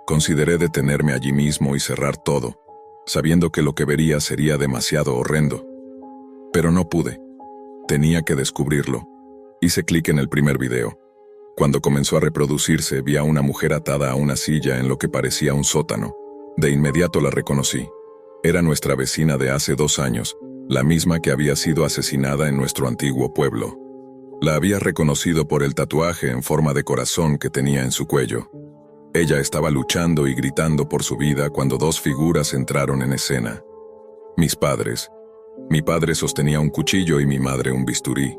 A: Consideré detenerme allí mismo y cerrar todo, sabiendo que lo que vería sería demasiado horrendo. Pero no pude. Tenía que descubrirlo. Hice clic en el primer video. Cuando comenzó a reproducirse, vi a una mujer atada a una silla en lo que parecía un sótano. De inmediato la reconocí. Era nuestra vecina de hace 2 años, la misma que había sido asesinada en nuestro antiguo pueblo. La había reconocido por el tatuaje en forma de corazón que tenía en su cuello. Ella estaba luchando y gritando por su vida cuando 2 figuras entraron en escena. Mis padres. Mi padre sostenía un cuchillo y mi madre un bisturí.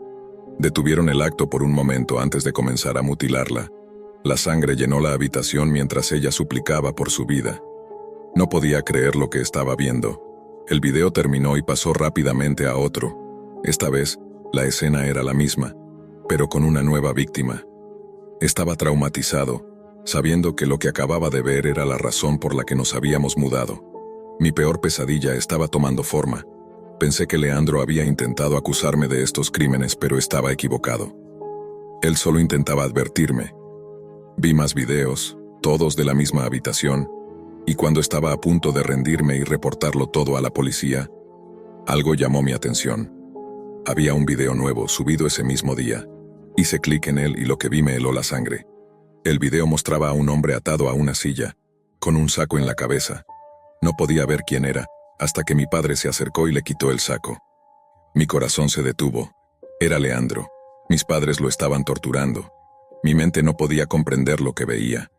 A: Detuvieron el acto por un momento antes de comenzar a mutilarla. La sangre llenó la habitación mientras ella suplicaba por su vida. No podía creer lo que estaba viendo. El video terminó y pasó rápidamente a otro. Esta vez, la escena era la misma, pero con una nueva víctima. Estaba traumatizado, sabiendo que lo que acababa de ver era la razón por la que nos habíamos mudado. Mi peor pesadilla estaba tomando forma. Pensé que Leandro había intentado acusarme de estos crímenes, pero estaba equivocado. Él solo intentaba advertirme. Vi más videos, todos de la misma habitación, y cuando estaba a punto de rendirme y reportarlo todo a la policía, algo llamó mi atención. Había un video nuevo subido ese mismo día. Hice clic en él y lo que vi me heló la sangre. El video mostraba a un hombre atado a una silla, con un saco en la cabeza. No podía ver quién era, hasta que mi padre se acercó y le quitó el saco. Mi corazón se detuvo. Era Leandro. Mis padres lo estaban torturando. Mi mente no podía comprender lo que veía.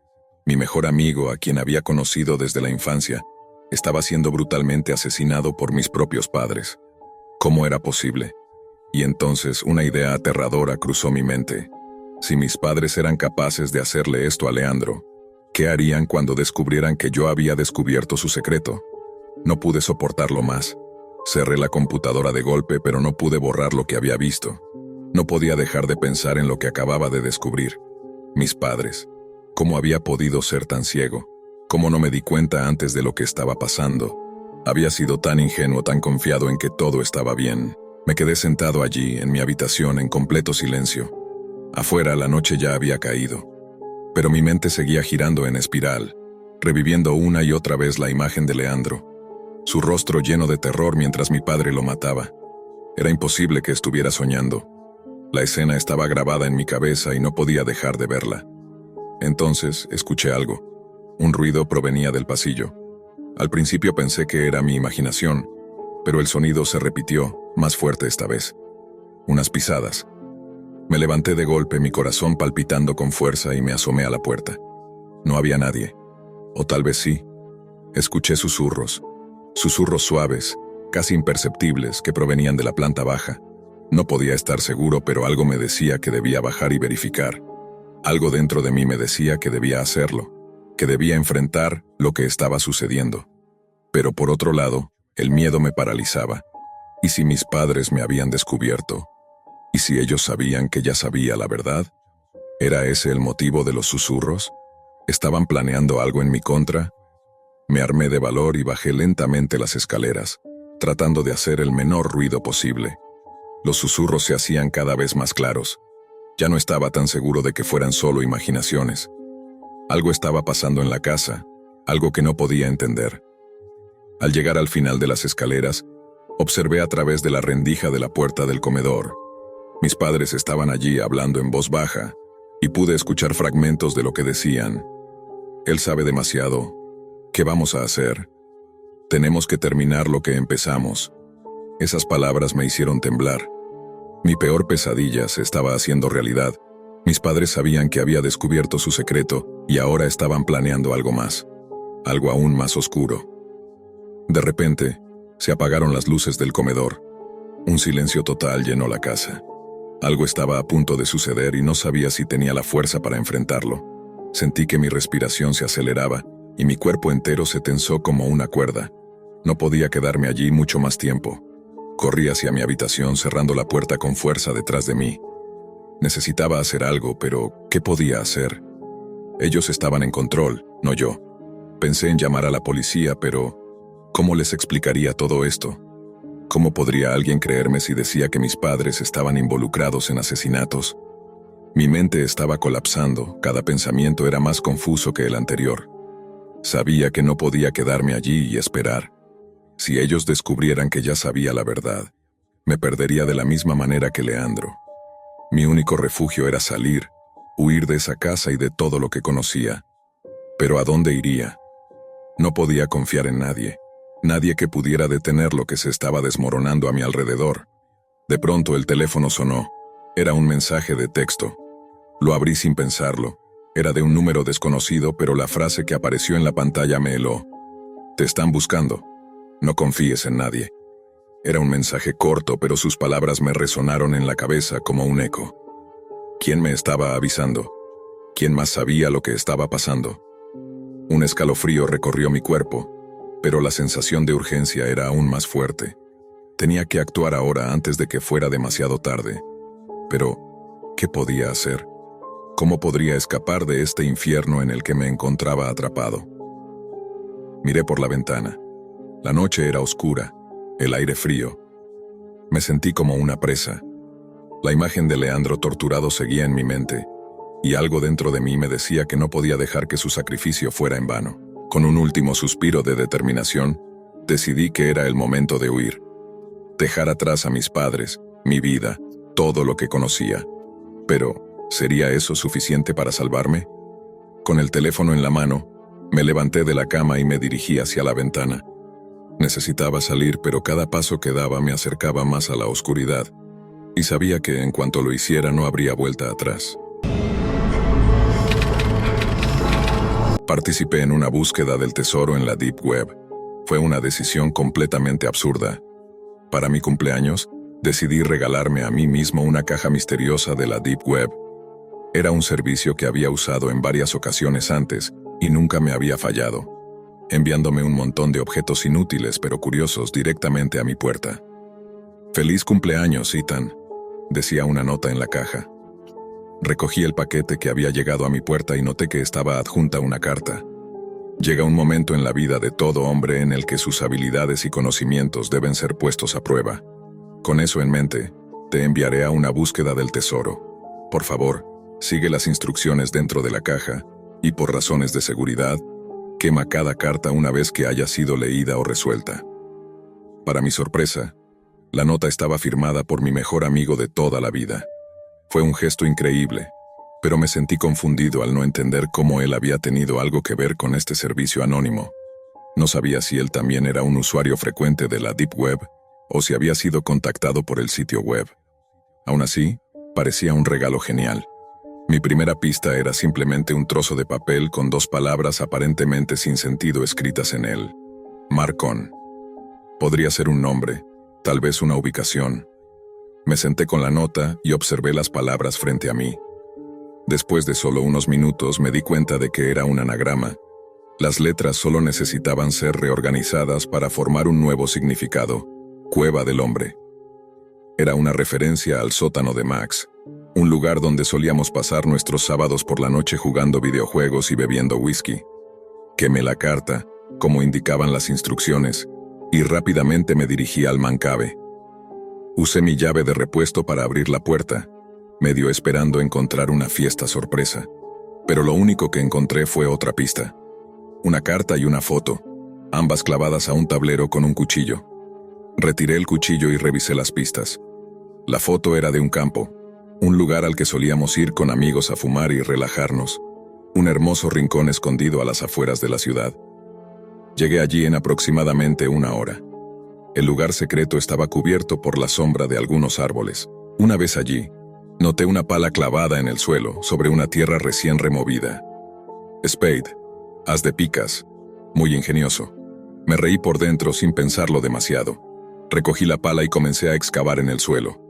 A: Mi mejor amigo, a quien había conocido desde la infancia, estaba siendo brutalmente asesinado por mis propios padres. ¿Cómo era posible? Y entonces una idea aterradora cruzó mi mente. Si mis padres eran capaces de hacerle esto a Leandro, ¿qué harían cuando descubrieran que yo había descubierto su secreto? No pude soportarlo más. Cerré la computadora de golpe, pero no pude borrar lo que había visto. No podía dejar de pensar en lo que acababa de descubrir. Mis padres. ¿Cómo había podido ser tan ciego? ¿Cómo no me di cuenta antes de lo que estaba pasando? Había sido tan ingenuo, tan confiado en que todo estaba bien. Me quedé sentado allí, en mi habitación, en completo silencio. Afuera, la noche ya había caído. Pero mi mente seguía girando en espiral, reviviendo una y otra vez la imagen de Leandro. Su rostro lleno de terror mientras mi padre lo mataba. Era imposible que estuviera soñando. La escena estaba grabada en mi cabeza y no podía dejar de verla. Entonces, escuché algo. Un ruido provenía del pasillo. Al principio pensé que era mi imaginación, pero el sonido se repitió, más fuerte esta vez. Unas pisadas. Me levanté de golpe, mi corazón palpitando con fuerza, y me asomé a la puerta. No había nadie. O tal vez sí. Escuché susurros. Susurros suaves, casi imperceptibles, que provenían de la planta baja. No podía estar seguro, pero algo me decía que debía bajar y verificar. Algo dentro de mí me decía que debía hacerlo, que debía enfrentar lo que estaba sucediendo. Pero por otro lado, el miedo me paralizaba. ¿Y si mis padres me habían descubierto? ¿Y si ellos sabían que ya sabía la verdad? ¿Era ese el motivo de los susurros? ¿Estaban planeando algo en mi contra? Me armé de valor y bajé lentamente las escaleras, tratando de hacer el menor ruido posible. Los susurros se hacían cada vez más claros. Ya no estaba tan seguro de que fueran solo imaginaciones. Algo estaba pasando en la casa, algo que no podía entender. Al llegar al final de las escaleras, observé a través de la rendija de la puerta del comedor. Mis padres estaban allí hablando en voz baja, y pude escuchar fragmentos de lo que decían. Él sabe demasiado. ¿Qué vamos a hacer? Tenemos que terminar lo que empezamos. Esas palabras me hicieron temblar. Mi peor pesadilla se estaba haciendo realidad. Mis padres sabían que había descubierto su secreto y ahora estaban planeando algo más, algo aún más oscuro. De repente, se apagaron las luces del comedor. Un silencio total llenó la casa. Algo estaba a punto de suceder y no sabía si tenía la fuerza para enfrentarlo. Sentí que mi respiración se aceleraba y mi cuerpo entero se tensó como una cuerda. No podía quedarme allí mucho más tiempo. Corrí hacia mi habitación cerrando la puerta con fuerza detrás de mí. Necesitaba hacer algo, pero ¿qué podía hacer? Ellos estaban en control, no yo. Pensé en llamar a la policía, pero ¿cómo les explicaría todo esto? ¿Cómo podría alguien creerme si decía que mis padres estaban involucrados en asesinatos? Mi mente estaba colapsando, cada pensamiento era más confuso que el anterior. Sabía que no podía quedarme allí y esperar. Si ellos descubrieran que ya sabía la verdad, me perdería de la misma manera que Leandro. Mi único refugio era salir, huir de esa casa y de todo lo que conocía. ¿Pero a dónde iría? No podía confiar en nadie. Nadie que pudiera detener lo que se estaba desmoronando a mi alrededor. De pronto el teléfono sonó. Era un mensaje de texto. Lo abrí sin pensarlo. Era de un número desconocido, pero la frase que apareció en la pantalla me heló. Te están buscando. No confíes en nadie. Era un mensaje corto, pero sus palabras me resonaron en la cabeza como un eco. ¿Quién me estaba avisando? ¿Quién más sabía lo que estaba pasando? Un escalofrío recorrió mi cuerpo, pero la sensación de urgencia era aún más fuerte. Tenía que actuar ahora antes de que fuera demasiado tarde. Pero, ¿qué podía hacer? ¿Cómo podría escapar de este infierno en el que me encontraba atrapado? Miré por la ventana. La noche era oscura, el aire frío. Me sentí como una presa. La imagen de Leandro torturado seguía en mi mente, y algo dentro de mí me decía que no podía dejar que su sacrificio fuera en vano. Con un último suspiro de determinación, decidí que era el momento de huir. Dejar atrás a mis padres, mi vida, todo lo que conocía. Pero, ¿sería eso suficiente para salvarme? Con el teléfono en la mano, me levanté de la cama y me dirigí hacia la ventana. Necesitaba salir, pero cada paso que daba me acercaba más a la oscuridad, y sabía que en cuanto lo hiciera no habría vuelta atrás. Participé en una búsqueda del tesoro en la Deep Web. Fue una decisión completamente absurda. Para mi cumpleaños, decidí regalarme a mí mismo una caja misteriosa de la Deep Web. Era un servicio que había usado en varias ocasiones antes y nunca me había fallado, enviándome un montón de objetos inútiles pero curiosos directamente a mi puerta. «Feliz cumpleaños, Ethan», decía una nota en la caja. Recogí el paquete que había llegado a mi puerta y noté que estaba adjunta una carta. Llega un momento en la vida de todo hombre en el que sus habilidades y conocimientos deben ser puestos a prueba. Con eso en mente, te enviaré a una búsqueda del tesoro. Por favor, sigue las instrucciones dentro de la caja y, por razones de seguridad, quema cada carta una vez que haya sido leída o resuelta. Para mi sorpresa, la nota estaba firmada por mi mejor amigo de toda la vida. Fue un gesto increíble, pero me sentí confundido al no entender cómo él había tenido algo que ver con este servicio anónimo. No sabía si él también era un usuario frecuente de la Deep Web o si había sido contactado por el sitio web. Aún así, parecía un regalo genial. Mi primera pista era simplemente un trozo de papel con dos palabras aparentemente sin sentido escritas en él. Marcon. Podría ser un nombre, tal vez una ubicación. Me senté con la nota y observé las palabras frente a mí. Después de solo unos minutos me di cuenta de que era un anagrama. Las letras solo necesitaban ser reorganizadas para formar un nuevo significado: Cueva del Hombre. Era una referencia al sótano de Max, un lugar donde solíamos pasar nuestros sábados por la noche jugando videojuegos y bebiendo whisky. Quemé la carta, como indicaban las instrucciones, y rápidamente me dirigí al Mancabe. Usé mi llave de repuesto para abrir la puerta, medio esperando encontrar una fiesta sorpresa. Pero lo único que encontré fue otra pista. Una carta y una foto, ambas clavadas a un tablero con un cuchillo. Retiré el cuchillo y revisé las pistas. La foto era de un campo, un lugar al que solíamos ir con amigos a fumar y relajarnos, un hermoso rincón escondido a las afueras de la ciudad. Llegué allí en aproximadamente una hora. El lugar secreto estaba cubierto por la sombra de algunos árboles. Una vez allí, noté una pala clavada en el suelo sobre una tierra recién removida. Spade, haz de picas, muy ingenioso. Me reí por dentro sin pensarlo demasiado. Recogí la pala y comencé a excavar en el suelo.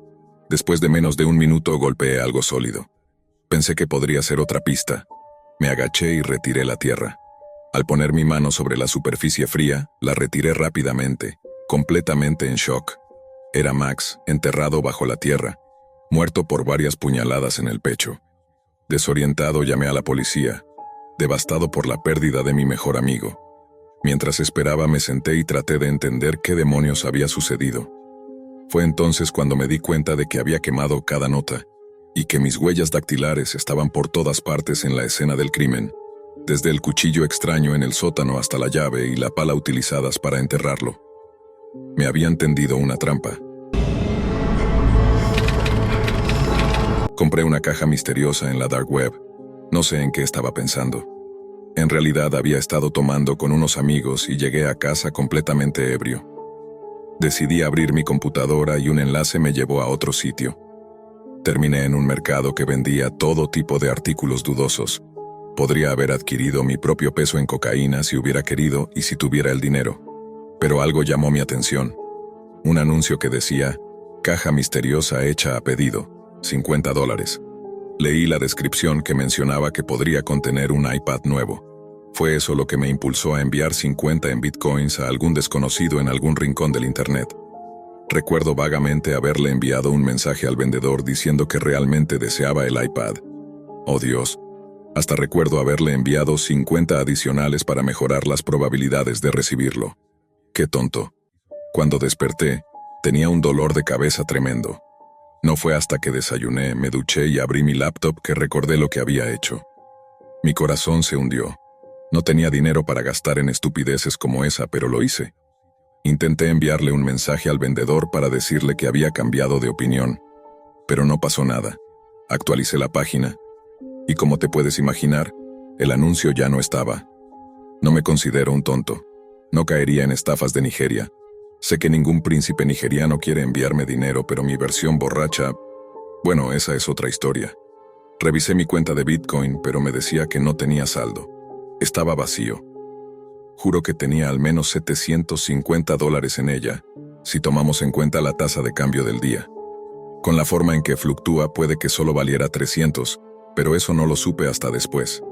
A: Después de menos de un minuto golpeé algo sólido. Pensé que podría ser otra pista. Me agaché y retiré la tierra. Al poner mi mano sobre la superficie fría, la retiré rápidamente, completamente en shock. Era Max, enterrado bajo la tierra, muerto por varias puñaladas en el pecho. Desorientado llamé a la policía, devastado por la pérdida de mi mejor amigo. Mientras esperaba me senté y traté de entender qué demonios había sucedido. Fue entonces cuando me di cuenta de que había quemado cada nota, y que mis huellas dactilares estaban por todas partes en la escena del crimen, desde el cuchillo extraño en el sótano hasta la llave y la pala utilizadas para enterrarlo. Me habían tendido una trampa. Compré una caja misteriosa en la Dark Web. No sé en qué estaba pensando. En realidad había estado tomando con unos amigos y llegué a casa completamente ebrio. Decidí abrir mi computadora y un enlace me llevó a otro sitio. Terminé en un mercado que vendía todo tipo de artículos dudosos. Podría haber adquirido mi propio peso en cocaína si hubiera querido y si tuviera el dinero. Pero algo llamó mi atención. Un anuncio que decía, caja misteriosa hecha a pedido, $50. Leí la descripción que mencionaba que podría contener un iPad nuevo. Fue eso lo que me impulsó a enviar 50 en bitcoins a algún desconocido en algún rincón del internet. Recuerdo vagamente haberle enviado un mensaje al vendedor diciendo que realmente deseaba el iPad. Oh Dios, hasta recuerdo haberle enviado 50 adicionales para mejorar las probabilidades de recibirlo. ¡Qué tonto! Cuando desperté, tenía un dolor de cabeza tremendo. No fue hasta que desayuné, me duché y abrí mi laptop que recordé lo que había hecho. Mi corazón se hundió. No tenía dinero para gastar en estupideces como esa, pero lo hice. Intenté enviarle un mensaje al vendedor para decirle que había cambiado de opinión, pero no pasó nada. Actualicé la página, y como te puedes imaginar, el anuncio ya no estaba. No me considero un tonto. No caería en estafas de Nigeria. Sé que ningún príncipe nigeriano quiere enviarme dinero, pero mi versión borracha... Bueno, esa es otra historia. Revisé mi cuenta de Bitcoin, pero me decía que no tenía saldo. Estaba vacío. Juro que tenía al menos $750 en ella, si tomamos en cuenta la tasa de cambio del día. Con la forma en que fluctúa puede que solo valiera 300, pero eso no lo supe hasta después.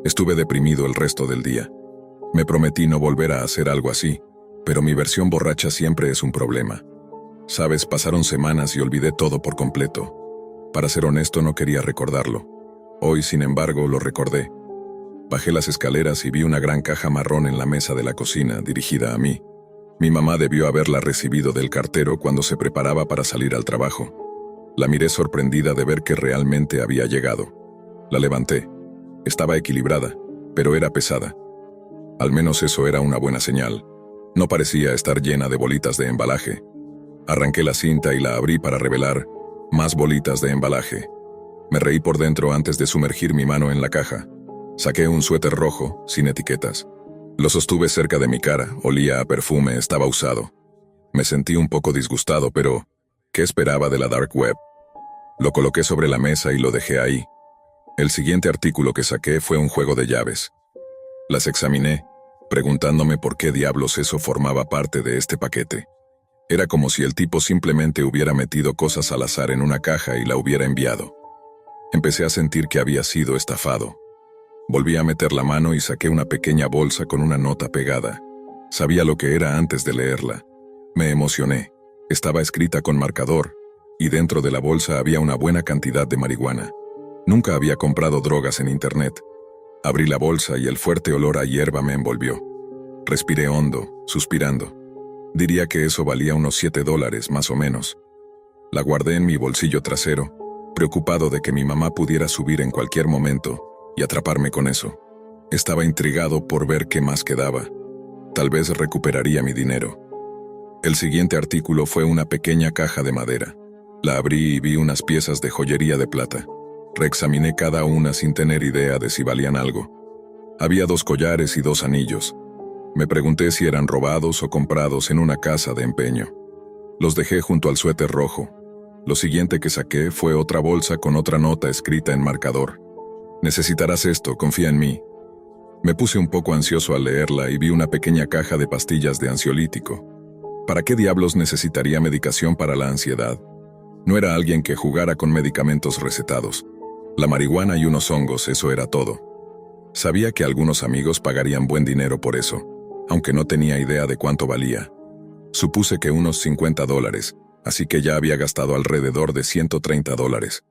A: Estuve deprimido el resto del día. Me prometí no volver a hacer algo así, pero mi versión borracha siempre es un problema. Sabes, pasaron semanas y olvidé todo por completo. Para ser honesto, no quería recordarlo. Hoy, sin embargo, lo recordé. Bajé las escaleras y vi una gran caja marrón en la mesa de la cocina, dirigida a mí. Mi mamá debió haberla recibido del cartero cuando se preparaba para salir al trabajo. La miré sorprendida de ver que realmente había llegado. La levanté. Estaba equilibrada, pero era pesada. Al menos eso era una buena señal. No parecía estar llena de bolitas de embalaje. Arranqué la cinta y la abrí para revelar más bolitas de embalaje. Me reí por dentro antes de sumergir mi mano en la caja. Saqué un suéter rojo, sin etiquetas. Lo sostuve cerca de mi cara, olía a perfume, estaba usado. Me sentí un poco disgustado, pero ¿qué esperaba de la dark web? Lo coloqué sobre la mesa y lo dejé ahí. El siguiente artículo que saqué fue un juego de llaves. Las examiné, preguntándome por qué diablos eso formaba parte de este paquete. Era como si el tipo simplemente hubiera metido cosas al azar en una caja y la hubiera enviado. Empecé a sentir que había sido estafado. Volví a meter la mano y saqué una pequeña bolsa con una nota pegada. Sabía lo que era antes de leerla. Me emocioné. Estaba escrita con marcador, y dentro de la bolsa había una buena cantidad de marihuana. Nunca había comprado drogas en internet. Abrí la bolsa y el fuerte olor a hierba me envolvió. Respiré hondo, suspirando. Diría que eso valía unos $7, más o menos. La guardé en mi bolsillo trasero, preocupado de que mi mamá pudiera subir en cualquier momento y atraparme con eso. Estaba intrigado por ver qué más quedaba. Tal vez recuperaría mi dinero. El siguiente artículo fue una pequeña caja de madera. La abrí y vi unas piezas de joyería de plata. Reexaminé cada una sin tener idea de si valían algo. Había 2 collares y 2 anillos. Me pregunté si eran robados o comprados en una casa de empeño. Los dejé junto al suéter rojo. Lo siguiente que saqué fue otra bolsa con otra nota escrita en marcador. Necesitarás esto, confía en mí. Me puse un poco ansioso al leerla y vi una pequeña caja de pastillas de ansiolítico. ¿Para qué diablos necesitaría medicación para la ansiedad? No era alguien que jugara con medicamentos recetados. La marihuana y unos hongos, eso era todo. Sabía que algunos amigos pagarían buen dinero por eso, aunque no tenía idea de cuánto valía. Supuse que unos $50, así que ya había gastado alrededor de $130.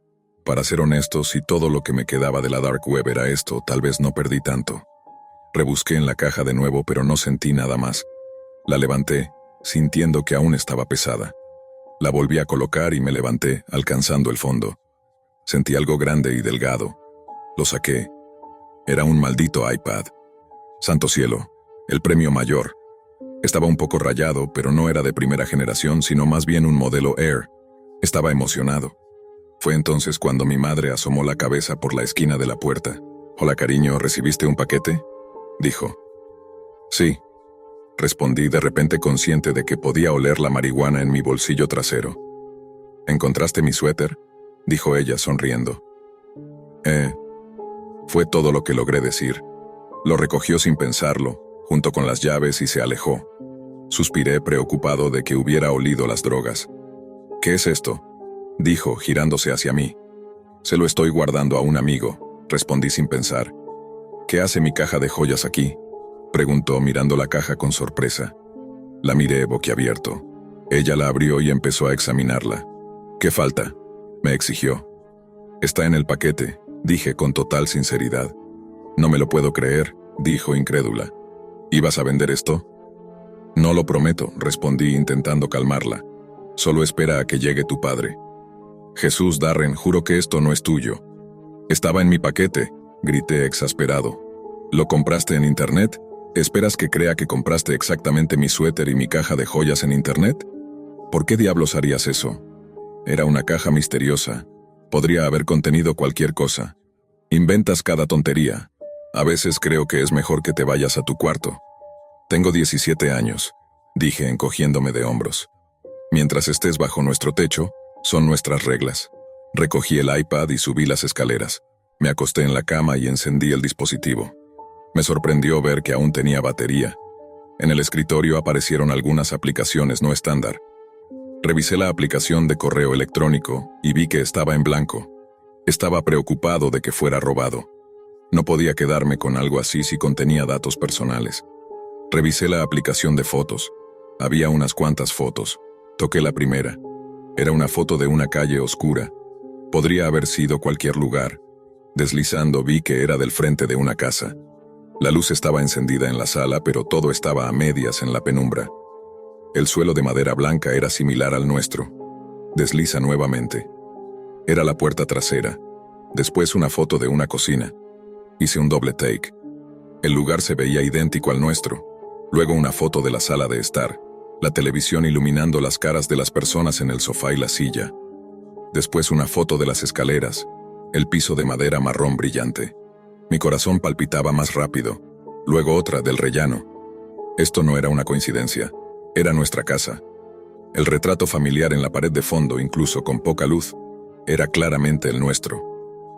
A: Para ser honesto, si todo lo que me quedaba de la dark web era esto, tal vez no perdí tanto. Rebusqué en la caja de nuevo, pero no sentí nada más. La levanté, sintiendo que aún estaba pesada. La volví a colocar y me levanté, alcanzando el fondo. Sentí algo grande y delgado. Lo saqué. Era un maldito iPad. Santo cielo, el premio mayor. Estaba un poco rayado, pero no era de primera generación, sino más bien un modelo Air. Estaba emocionado. Fue entonces cuando mi madre asomó la cabeza por la esquina de la puerta. «Hola, cariño, ¿recibiste un paquete?» dijo. Sí, respondí de repente consciente de que podía oler la marihuana en mi bolsillo trasero. ¿Encontraste mi suéter?, dijo ella sonriendo. Fue todo lo que logré decir. Lo recogió sin pensarlo, junto con las llaves, y se alejó. Suspiré preocupado de que hubiera olido las drogas. ¿Qué es esto?, dijo, girándose hacia mí. Se lo estoy guardando a un amigo, respondí sin pensar. ¿Qué hace mi caja de joyas aquí?, preguntó mirando la caja con sorpresa. La miré boquiabierto. Ella la abrió y empezó a examinarla. ¿Qué falta?, me exigió. Está en el paquete, dije con total sinceridad. No me lo puedo creer, dijo incrédula. ¿Ibas a vender esto? No lo prometo, respondí intentando calmarla. Solo espera a que llegue tu padre. Jesús, Darren, juro que esto no es tuyo. Estaba en mi paquete, grité exasperado. ¿Lo compraste en internet? ¿Esperas que crea que compraste exactamente mi suéter y mi caja de joyas en internet? ¿Por qué diablos harías eso? Era una caja misteriosa. Podría haber contenido cualquier cosa. Inventas cada tontería. A veces creo que es mejor que te vayas a tu cuarto. Tengo 17 años, dije encogiéndome de hombros. Mientras estés bajo nuestro techo, son nuestras reglas. Recogí el iPad y subí las escaleras. Me acosté en la cama y encendí el dispositivo. Me sorprendió ver que aún tenía batería. En el escritorio aparecieron algunas aplicaciones no estándar. Revisé la aplicación de correo electrónico y vi que estaba en blanco. Estaba preocupado de que fuera robado. No podía quedarme con algo así si contenía datos personales. Revisé la aplicación de fotos. Había unas cuantas fotos. Toqué la primera. Era una foto de una calle oscura. Podría haber sido cualquier lugar. Deslizando vi que era del frente de una casa. La luz estaba encendida en la sala, pero todo estaba a medias en la penumbra. El suelo de madera blanca era similar al nuestro. Desliza nuevamente. Era la puerta trasera. Después una foto de una cocina. Hice un doble take. El lugar se veía idéntico al nuestro. Luego una foto de la sala de estar. La televisión iluminando las caras de las personas en el sofá y la silla. Después una foto de las escaleras. El piso de madera marrón brillante. Mi corazón palpitaba más rápido. Luego otra del rellano. Esto no era una coincidencia. Era nuestra casa. El retrato familiar en la pared de fondo, incluso con poca luz, era claramente el nuestro.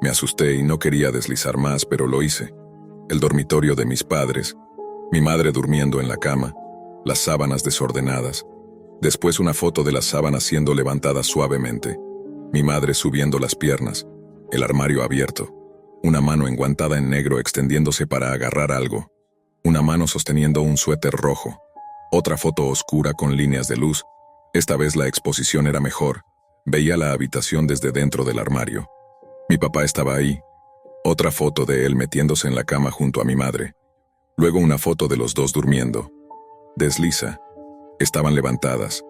A: Me asusté y no quería deslizar más, pero lo hice. El dormitorio de mis padres, mi madre durmiendo en la cama, las sábanas desordenadas. Después una foto de las sábanas siendo levantadas suavemente. Mi madre subiendo las piernas, el armario abierto. Una mano enguantada en negro extendiéndose para agarrar algo. Una mano sosteniendo un suéter rojo. Otra foto oscura con líneas de luz. Esta vez la exposición era mejor. Veía la habitación desde dentro del armario. Mi papá estaba ahí. Otra foto de él metiéndose en la cama junto a mi madre. Luego una foto de los dos durmiendo. Desliza. Estaban levantadas.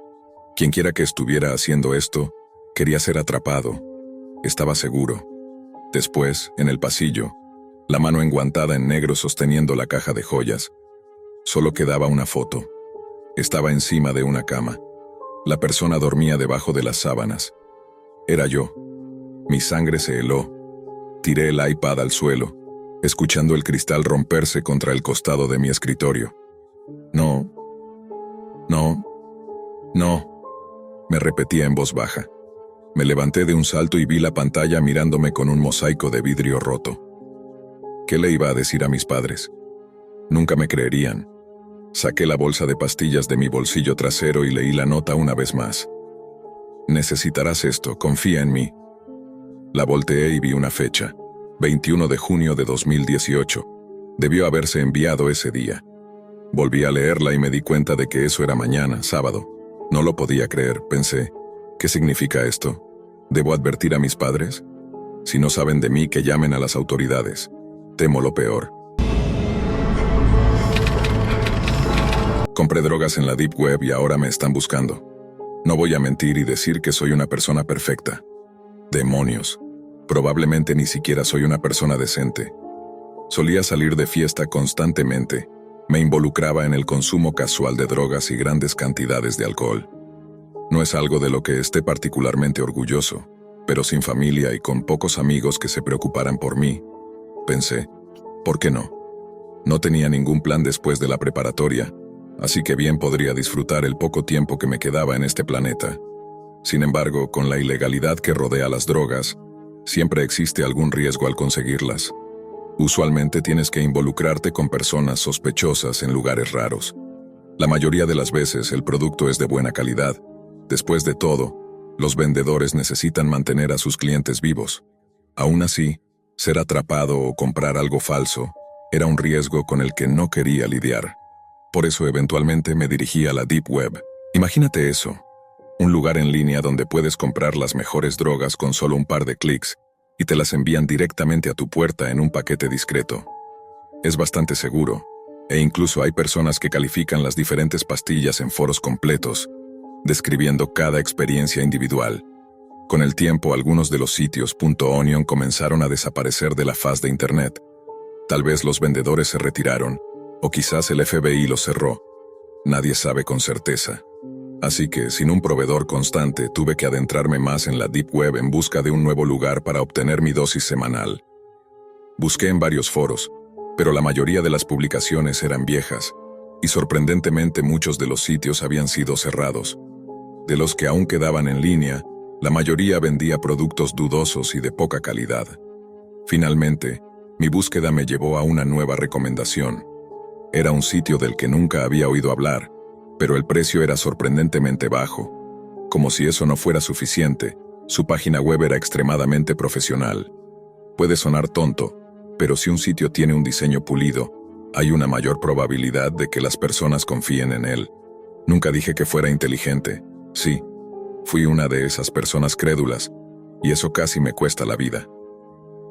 A: Quienquiera que estuviera haciendo esto, quería ser atrapado. Estaba seguro. Después, en el pasillo, la mano enguantada en negro sosteniendo la caja de joyas. Solo quedaba una foto. Estaba encima de una cama. La persona dormía debajo de las sábanas. Era yo. Mi sangre se heló. Tiré el iPad al suelo, escuchando el cristal romperse contra el costado de mi escritorio. No, me repetía en voz baja. Me levanté de un salto y vi la pantalla mirándome con un mosaico de vidrio roto. ¿Qué le iba a decir a mis padres? Nunca me creerían. Saqué la bolsa de pastillas de mi bolsillo trasero y leí la nota una vez más. Necesitarás esto, confía en mí. La volteé y vi una fecha, 21 de junio de 2018. Debió haberse enviado ese día. Volví a leerla y me di cuenta de que eso era mañana, sábado. No lo podía creer, pensé. ¿Qué significa esto? ¿Debo advertir a mis padres? Si no saben de mí, que llamen a las autoridades. Temo lo peor. Compré drogas en la Deep Web y ahora me están buscando. No voy a mentir y decir que soy una persona perfecta. Demonios. Probablemente ni siquiera soy una persona decente. Solía salir de fiesta constantemente. Me involucraba en el consumo casual de drogas y grandes cantidades de alcohol. No es algo de lo que esté particularmente orgulloso, pero sin familia y con pocos amigos que se preocuparan por mí, pensé, ¿por qué no? No tenía ningún plan después de la preparatoria, así que bien podría disfrutar el poco tiempo que me quedaba en este planeta. Sin embargo, con la ilegalidad que rodea las drogas, siempre existe algún riesgo al conseguirlas. Usualmente tienes que involucrarte con personas sospechosas en lugares raros. La mayoría de las veces el producto es de buena calidad. Después de todo, los vendedores necesitan mantener a sus clientes vivos. Aún así, ser atrapado o comprar algo falso era un riesgo con el que no quería lidiar. Por eso eventualmente me dirigí a la Deep Web. Imagínate eso, un lugar en línea donde puedes comprar las mejores drogas con solo un par de clics y te las envían directamente a tu puerta en un paquete discreto. Es bastante seguro, e incluso hay personas que califican las diferentes pastillas en foros completos, describiendo cada experiencia individual. Con el tiempo, algunos de los sitios .onion comenzaron a desaparecer de la faz de Internet. Tal vez los vendedores se retiraron, o quizás el FBI los cerró. Nadie sabe con certeza. Así que, sin un proveedor constante, tuve que adentrarme más en la Deep Web en busca de un nuevo lugar para obtener mi dosis semanal. Busqué en varios foros, pero la mayoría de las publicaciones eran viejas, y sorprendentemente muchos de los sitios habían sido cerrados. De los que aún quedaban en línea, la mayoría vendía productos dudosos y de poca calidad. Finalmente, mi búsqueda me llevó a una nueva recomendación. Era un sitio del que nunca había oído hablar, pero el precio era sorprendentemente bajo. Como si eso no fuera suficiente, su página web era extremadamente profesional. Puede sonar tonto, pero si un sitio tiene un diseño pulido, hay una mayor probabilidad de que las personas confíen en él. Nunca dije que fuera inteligente. Sí, fui una de esas personas crédulas, y eso casi me cuesta la vida.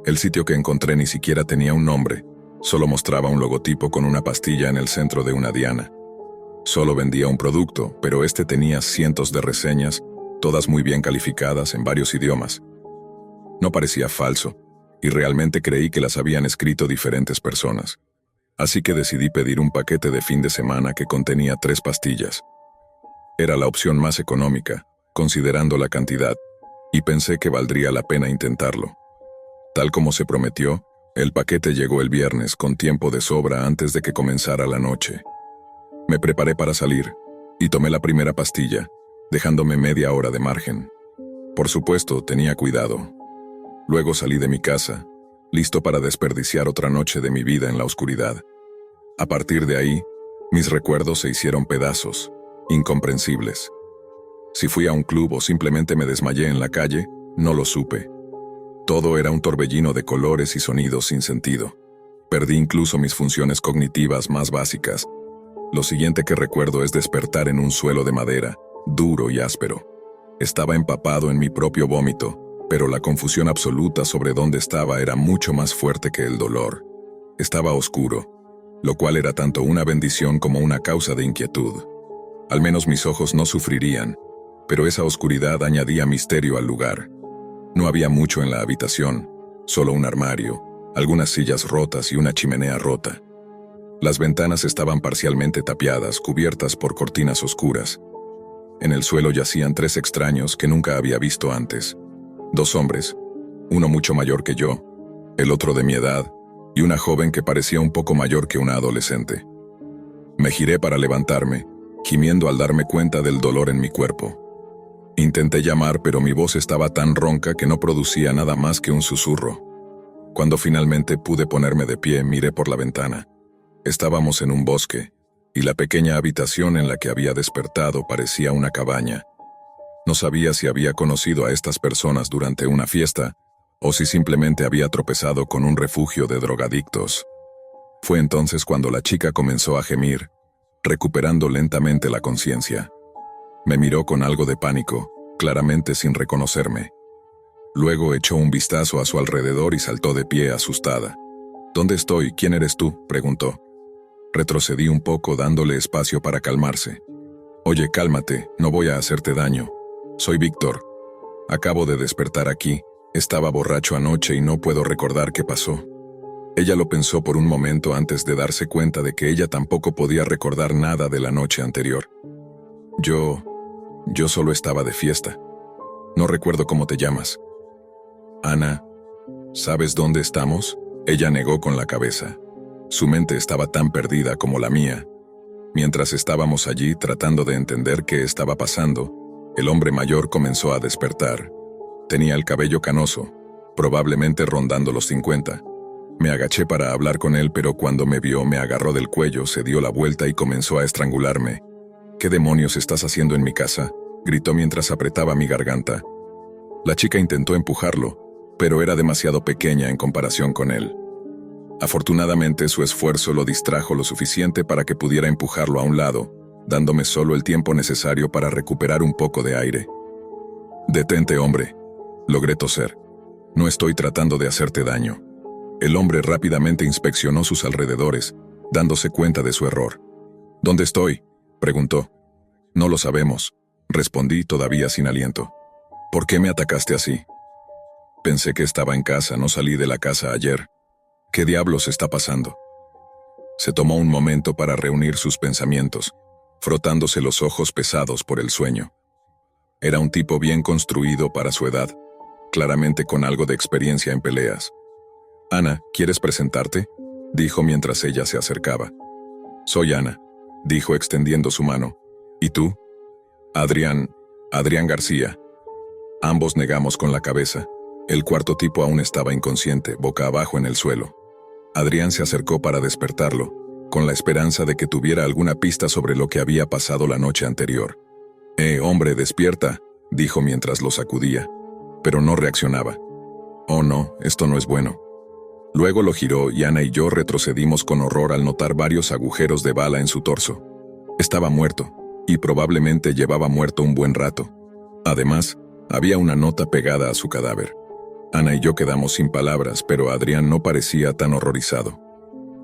A: El sitio que encontré ni siquiera tenía un nombre, solo mostraba un logotipo con una pastilla en el centro de una diana. Solo vendía un producto, pero este tenía cientos de reseñas, todas muy bien calificadas en varios idiomas. No parecía falso, y realmente creí que las habían escrito diferentes personas. Así que decidí pedir un paquete de fin de semana que contenía 3 pastillas. Era la opción más económica, considerando la cantidad, y pensé que valdría la pena intentarlo. Tal como se prometió, el paquete llegó el viernes con tiempo de sobra antes de que comenzara la noche. Me preparé para salir, y tomé la primera pastilla, dejándome media hora de margen. Por supuesto, tenía cuidado. Luego salí de mi casa, listo para desperdiciar otra noche de mi vida en la oscuridad. A partir de ahí, mis recuerdos se hicieron pedazos, incomprensibles. Si fui a un club o simplemente me desmayé en la calle, no lo supe. Todo era un torbellino de colores y sonidos sin sentido. Perdí incluso mis funciones cognitivas más básicas. Lo siguiente que recuerdo es despertar en un suelo de madera, duro y áspero. Estaba empapado en mi propio vómito, pero la confusión absoluta sobre dónde estaba era mucho más fuerte que el dolor. Estaba oscuro, lo cual era tanto una bendición como una causa de inquietud. Al menos mis ojos no sufrirían, pero esa oscuridad añadía misterio al lugar. No había mucho en la habitación, solo un armario, algunas sillas rotas y una chimenea rota. Las ventanas estaban parcialmente tapiadas, cubiertas por cortinas oscuras. En el suelo yacían 3 extraños que nunca había visto antes. 2 hombres, uno mucho mayor que yo, el otro de mi edad, y una joven que parecía un poco mayor que una adolescente. Me giré para levantarme, gimiendo al darme cuenta del dolor en mi cuerpo. Intenté llamar, pero mi voz estaba tan ronca que no producía nada más que un susurro. Cuando finalmente pude ponerme de pie, miré por la ventana. Estábamos en un bosque, y la pequeña habitación en la que había despertado parecía una cabaña. No sabía si había conocido a estas personas durante una fiesta, o si simplemente había tropezado con un refugio de drogadictos. Fue entonces cuando la chica comenzó a gemir, recuperando lentamente la conciencia. Me miró con algo de pánico, claramente sin reconocerme. Luego echó un vistazo a su alrededor y saltó de pie asustada. ¿Dónde estoy? ¿Quién eres tú?, preguntó. Retrocedí un poco dándole espacio para calmarse. Oye, cálmate, no voy a hacerte daño. Soy Víctor. Acabo de despertar aquí, estaba borracho anoche y no puedo recordar qué pasó. Ella lo pensó por un momento antes de darse cuenta de que ella tampoco podía recordar nada de la noche anterior. Yo solo estaba de fiesta. No recuerdo cómo te llamas. Ana, ¿sabes dónde estamos? Ella negó con la cabeza. Su mente estaba tan perdida como la mía. Mientras estábamos allí tratando de entender qué estaba pasando, el hombre mayor comenzó a despertar. Tenía el cabello canoso, probablemente rondando los 50. Me agaché para hablar con él, pero cuando me vio me agarró del cuello, se dio la vuelta y comenzó a estrangularme. «¿Qué demonios estás haciendo en mi casa?», gritó mientras apretaba mi garganta. La chica intentó empujarlo, pero era demasiado pequeña en comparación con él. Afortunadamente, su esfuerzo lo distrajo lo suficiente para que pudiera empujarlo a un lado, dándome solo el tiempo necesario para recuperar un poco de aire. «Detente, hombre», logré toser. «No estoy tratando de hacerte daño». El hombre rápidamente inspeccionó sus alrededores, dándose cuenta de su error. «¿Dónde estoy?», preguntó. «No lo sabemos», respondí todavía sin aliento. «¿Por qué me atacaste así?». «Pensé que estaba en casa, no salí de la casa ayer. ¿Qué diablos está pasando?». Se tomó un momento para reunir sus pensamientos, frotándose los ojos pesados por el sueño. Era un tipo bien construido para su edad, claramente con algo de experiencia en peleas. «Ana, ¿quieres presentarte?», dijo mientras ella se acercaba. «Soy Ana», dijo extendiendo su mano. «¿Y tú?». «Adrián García». Ambos negamos con la cabeza. El cuarto tipo aún estaba inconsciente, boca abajo en el suelo. Adrián se acercó para despertarlo, con la esperanza de que tuviera alguna pista sobre lo que había pasado la noche anterior. Hombre, despierta», dijo mientras lo sacudía, pero no reaccionaba. «Oh no, esto no es bueno». Luego lo giró y Ana y yo retrocedimos con horror al notar varios agujeros de bala en su torso. Estaba muerto, y probablemente llevaba muerto un buen rato. Además, había una nota pegada a su cadáver. Ana y yo quedamos sin palabras, pero Adrián no parecía tan horrorizado.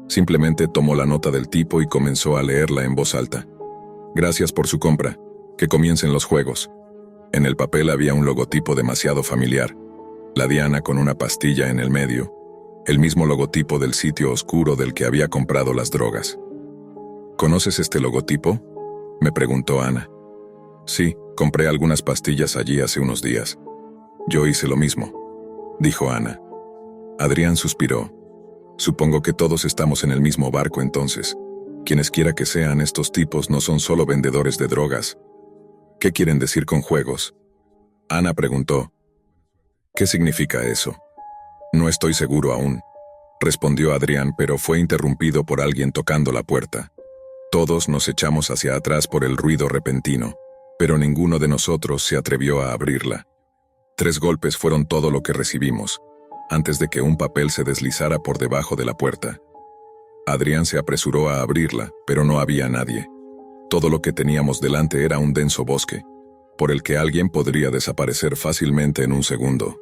A: Simplemente tomó la nota del tipo y comenzó a leerla en voz alta. «Gracias por su compra. Que comiencen los juegos». En el papel había un logotipo demasiado familiar. La diana con una pastilla en el medio. El mismo logotipo del sitio oscuro del que había comprado las drogas. «¿Conoces este logotipo?», me preguntó Ana. «Sí, compré algunas pastillas allí hace unos días». «Yo hice lo mismo», dijo Ana. Adrián suspiró. «Supongo que todos estamos en el mismo barco entonces. Quienesquiera que sean, estos tipos no son solo vendedores de drogas». «¿Qué quieren decir con juegos?», Ana preguntó. «¿Qué significa eso?». «No estoy seguro aún», respondió Adrián, pero fue interrumpido por alguien tocando la puerta. Todos nos echamos hacia atrás por el ruido repentino, pero ninguno de nosotros se atrevió a abrirla. 3 golpes fueron todo lo que recibimos, antes de que un papel se deslizara por debajo de la puerta. Adrián se apresuró a abrirla, pero no había nadie. Todo lo que teníamos delante era un denso bosque, por el que alguien podría desaparecer fácilmente en un segundo.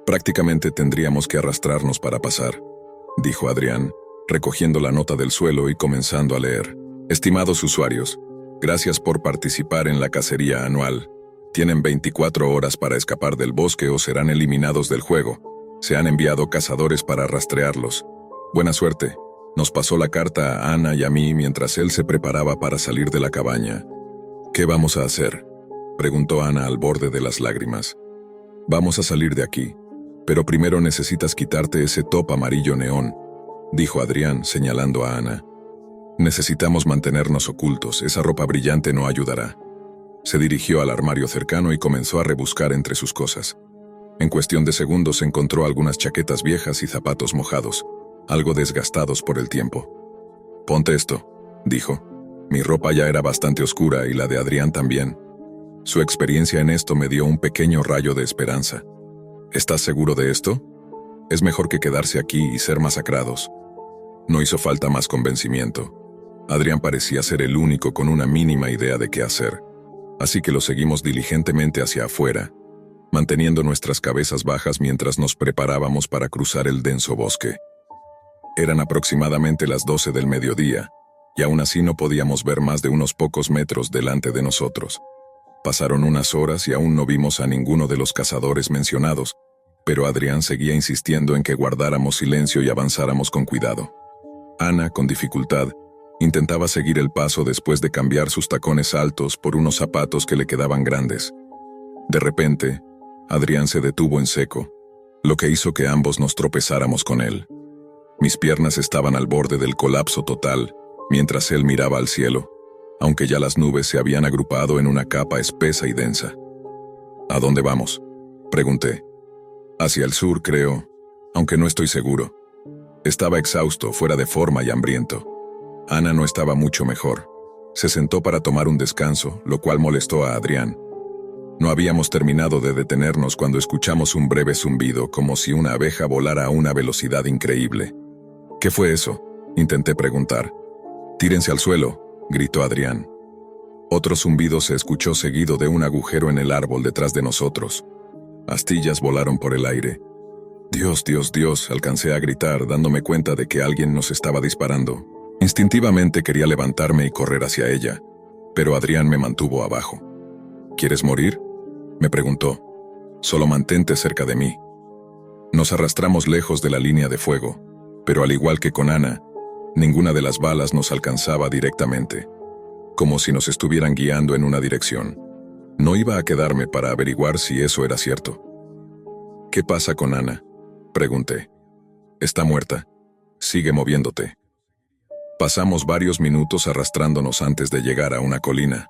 A: «Prácticamente tendríamos que arrastrarnos para pasar», dijo Adrián, recogiendo la nota del suelo y comenzando a leer. «Estimados usuarios, gracias por participar en la cacería anual. Tienen 24 horas para escapar del bosque o serán eliminados del juego. Se han enviado cazadores para rastrearlos. Buena suerte». Nos pasó la carta a Ana y a mí mientras él se preparaba para salir de la cabaña. «¿Qué vamos a hacer?», preguntó Ana al borde de las lágrimas. «Vamos a salir de aquí, pero primero necesitas quitarte ese top amarillo neón», dijo Adrián señalando a Ana. «Necesitamos mantenernos ocultos, esa ropa brillante no ayudará». Se dirigió al armario cercano y comenzó a rebuscar entre sus cosas. En cuestión de segundos encontró algunas chaquetas viejas y zapatos mojados, algo desgastados por el tiempo. «Ponte esto», dijo. Mi ropa ya era bastante oscura y la de Adrián también. Su experiencia en esto me dio un pequeño rayo de esperanza. «¿Estás seguro de esto? Es mejor que quedarse aquí y ser masacrados». No hizo falta más convencimiento. Adrián parecía ser el único con una mínima idea de qué hacer, así que lo seguimos diligentemente hacia afuera, manteniendo nuestras cabezas bajas mientras nos preparábamos para cruzar el denso bosque. Eran aproximadamente las 12 del mediodía, y aún así no podíamos ver más de unos pocos metros delante de nosotros. Pasaron unas horas y aún no vimos a ninguno de los cazadores mencionados, pero Adrián seguía insistiendo en que guardáramos silencio y avanzáramos con cuidado. Ana, con dificultad, intentaba seguir el paso después de cambiar sus tacones altos por unos zapatos que le quedaban grandes. De repente, Adrián se detuvo en seco, lo que hizo que ambos nos tropezáramos con él. Mis piernas estaban al borde del colapso total, mientras él miraba al cielo, aunque ya las nubes se habían agrupado en una capa espesa y densa. ¿A dónde vamos?, pregunté. Hacia el sur, creo, aunque no estoy seguro. Estaba exhausto, fuera de forma y hambriento. Ana no estaba mucho mejor. Se sentó para tomar un descanso, lo cual molestó a Adrián. No habíamos terminado de detenernos cuando escuchamos un breve zumbido, como si una abeja volara a una velocidad increíble. ¿Qué fue eso?, intenté preguntar. «Tírense al suelo», gritó Adrián. Otro zumbido se escuchó seguido de un agujero en el árbol detrás de nosotros. Astillas volaron por el aire. «Dios, Dios, Dios», alcancé a gritar, dándome cuenta de que alguien nos estaba disparando. Instintivamente quería levantarme y correr hacia ella, pero Adrián me mantuvo abajo. «¿Quieres morir?», me preguntó. «Solo mantente cerca de mí». Nos arrastramos lejos de la línea de fuego, pero al igual que con Ana, ninguna de las balas nos alcanzaba directamente, como si nos estuvieran guiando en una dirección. No iba a quedarme para averiguar si eso era cierto. «¿Qué pasa con Ana?», pregunté. «Está muerta. Sigue moviéndote». Pasamos varios minutos arrastrándonos antes de llegar a una colina.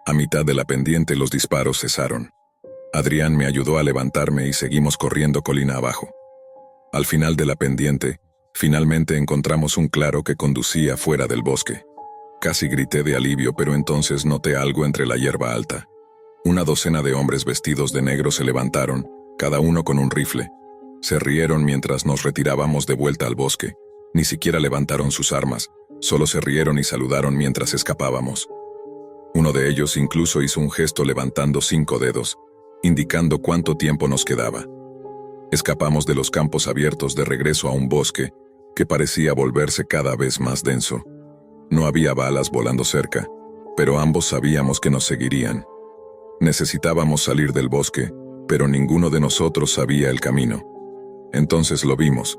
A: A mitad de la pendiente los disparos cesaron. Adrián me ayudó a levantarme y seguimos corriendo colina abajo. Al final de la pendiente, finalmente encontramos un claro que conducía fuera del bosque. Casi grité de alivio, pero entonces noté algo entre la hierba alta. Una docena de hombres vestidos de negro se levantaron, cada uno con un rifle. Se rieron mientras nos retirábamos de vuelta al bosque. Ni siquiera levantaron sus armas, solo se rieron y saludaron mientras escapábamos. Uno de ellos incluso hizo un gesto levantando 5 dedos, indicando cuánto tiempo nos quedaba. Escapamos de los campos abiertos de regreso a un bosque que parecía volverse cada vez más denso. No había balas volando cerca, pero ambos sabíamos que nos seguirían. Necesitábamos salir del bosque, pero ninguno de nosotros sabía el camino. Entonces lo vimos,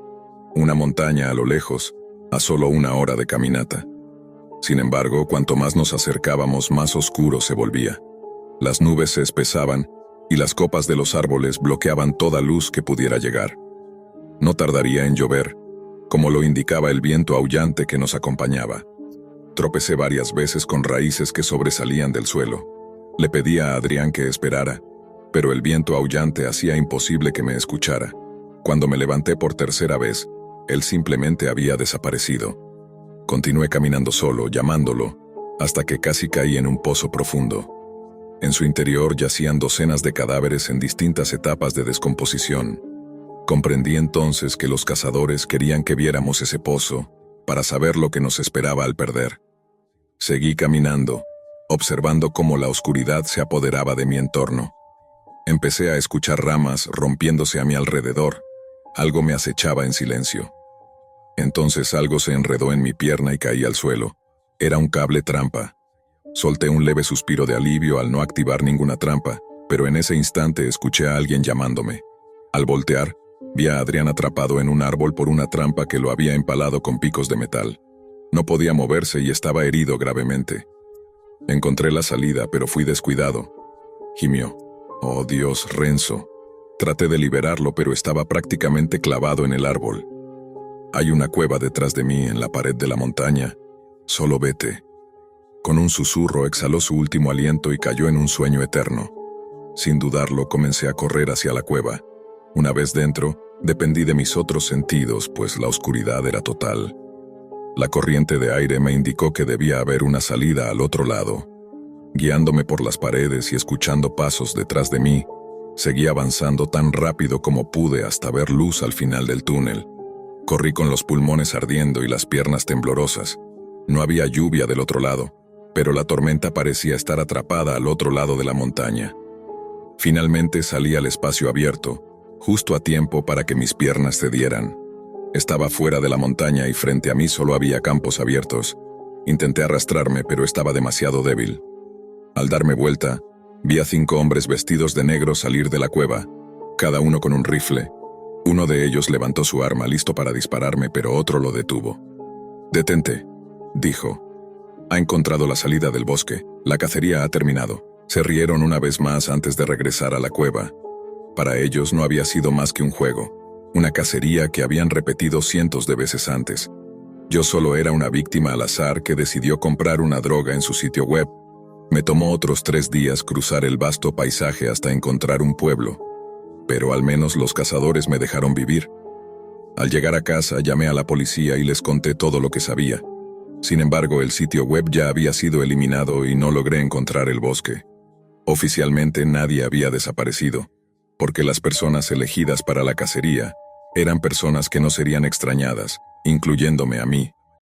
A: una montaña a lo lejos, a solo 1 hora de caminata. Sin embargo, cuanto más nos acercábamos, más oscuro se volvía. Las nubes se espesaban y las copas de los árboles bloqueaban toda luz que pudiera llegar. No tardaría en llover, como lo indicaba el viento aullante que nos acompañaba. Tropecé varias veces con raíces que sobresalían del suelo. Le pedía a Adrián que esperara, pero el viento aullante hacía imposible que me escuchara. Cuando me levanté por tercera vez, él simplemente había desaparecido. Continué caminando solo, llamándolo, hasta que casi caí en un pozo profundo. En su interior yacían docenas de cadáveres en distintas etapas de descomposición. Comprendí entonces que los cazadores querían que viéramos ese pozo para saber lo que nos esperaba al perder. Seguí caminando, observando cómo la oscuridad se apoderaba de mi entorno. Empecé a escuchar ramas rompiéndose a mi alrededor. Algo me acechaba en silencio. Entonces algo se enredó en mi pierna y caí al suelo. Era un cable trampa. Solté un leve suspiro de alivio al no activar ninguna trampa, pero en ese instante escuché a alguien llamándome. Al voltear, vi a Adrián atrapado en un árbol por una trampa que lo había empalado con picos de metal. No podía moverse y estaba herido gravemente. Encontré la salida, pero fui descuidado. Gimió. «Oh Dios, Renzo». Traté de liberarlo, pero estaba prácticamente clavado en el árbol. «Hay una cueva detrás de mí en la pared de la montaña. Solo vete». Con un susurro exhaló su último aliento y cayó en un sueño eterno. Sin dudarlo, comencé a correr hacia la cueva. Una vez dentro, dependí de mis otros sentidos, pues la oscuridad era total. La corriente de aire me indicó que debía haber una salida al otro lado. Guiándome por las paredes y escuchando pasos detrás de mí, seguí avanzando tan rápido como pude hasta ver luz al final del túnel. Corrí con los pulmones ardiendo y las piernas temblorosas. No había lluvia del otro lado, pero la tormenta parecía estar atrapada al otro lado de la montaña. Finalmente salí al espacio abierto, justo a tiempo para que mis piernas cedieran. Estaba fuera de la montaña y frente a mí solo había campos abiertos. Intenté arrastrarme, pero estaba demasiado débil. Al darme vuelta, vi a 5 hombres vestidos de negro salir de la cueva, cada uno con un rifle. Uno de ellos levantó su arma listo para dispararme, pero otro lo detuvo. «Detente», dijo. «Ha encontrado la salida del bosque. La cacería ha terminado». Se rieron una vez más antes de regresar a la cueva. Para ellos no había sido más que un juego. una cacería que habían repetido cientos de veces antes. Yo solo era una víctima al azar que decidió comprar una droga en su sitio web. Me tomó otros 3 días cruzar el vasto paisaje hasta encontrar un pueblo, pero al menos los cazadores me dejaron vivir. Al llegar a casa llamé a la policía y les conté todo lo que sabía. Sin embargo, el sitio web ya había sido eliminado y no logré encontrar el bosque. Oficialmente nadie había desaparecido, porque las personas elegidas para la cacería eran personas que no serían extrañadas, incluyéndome a mí.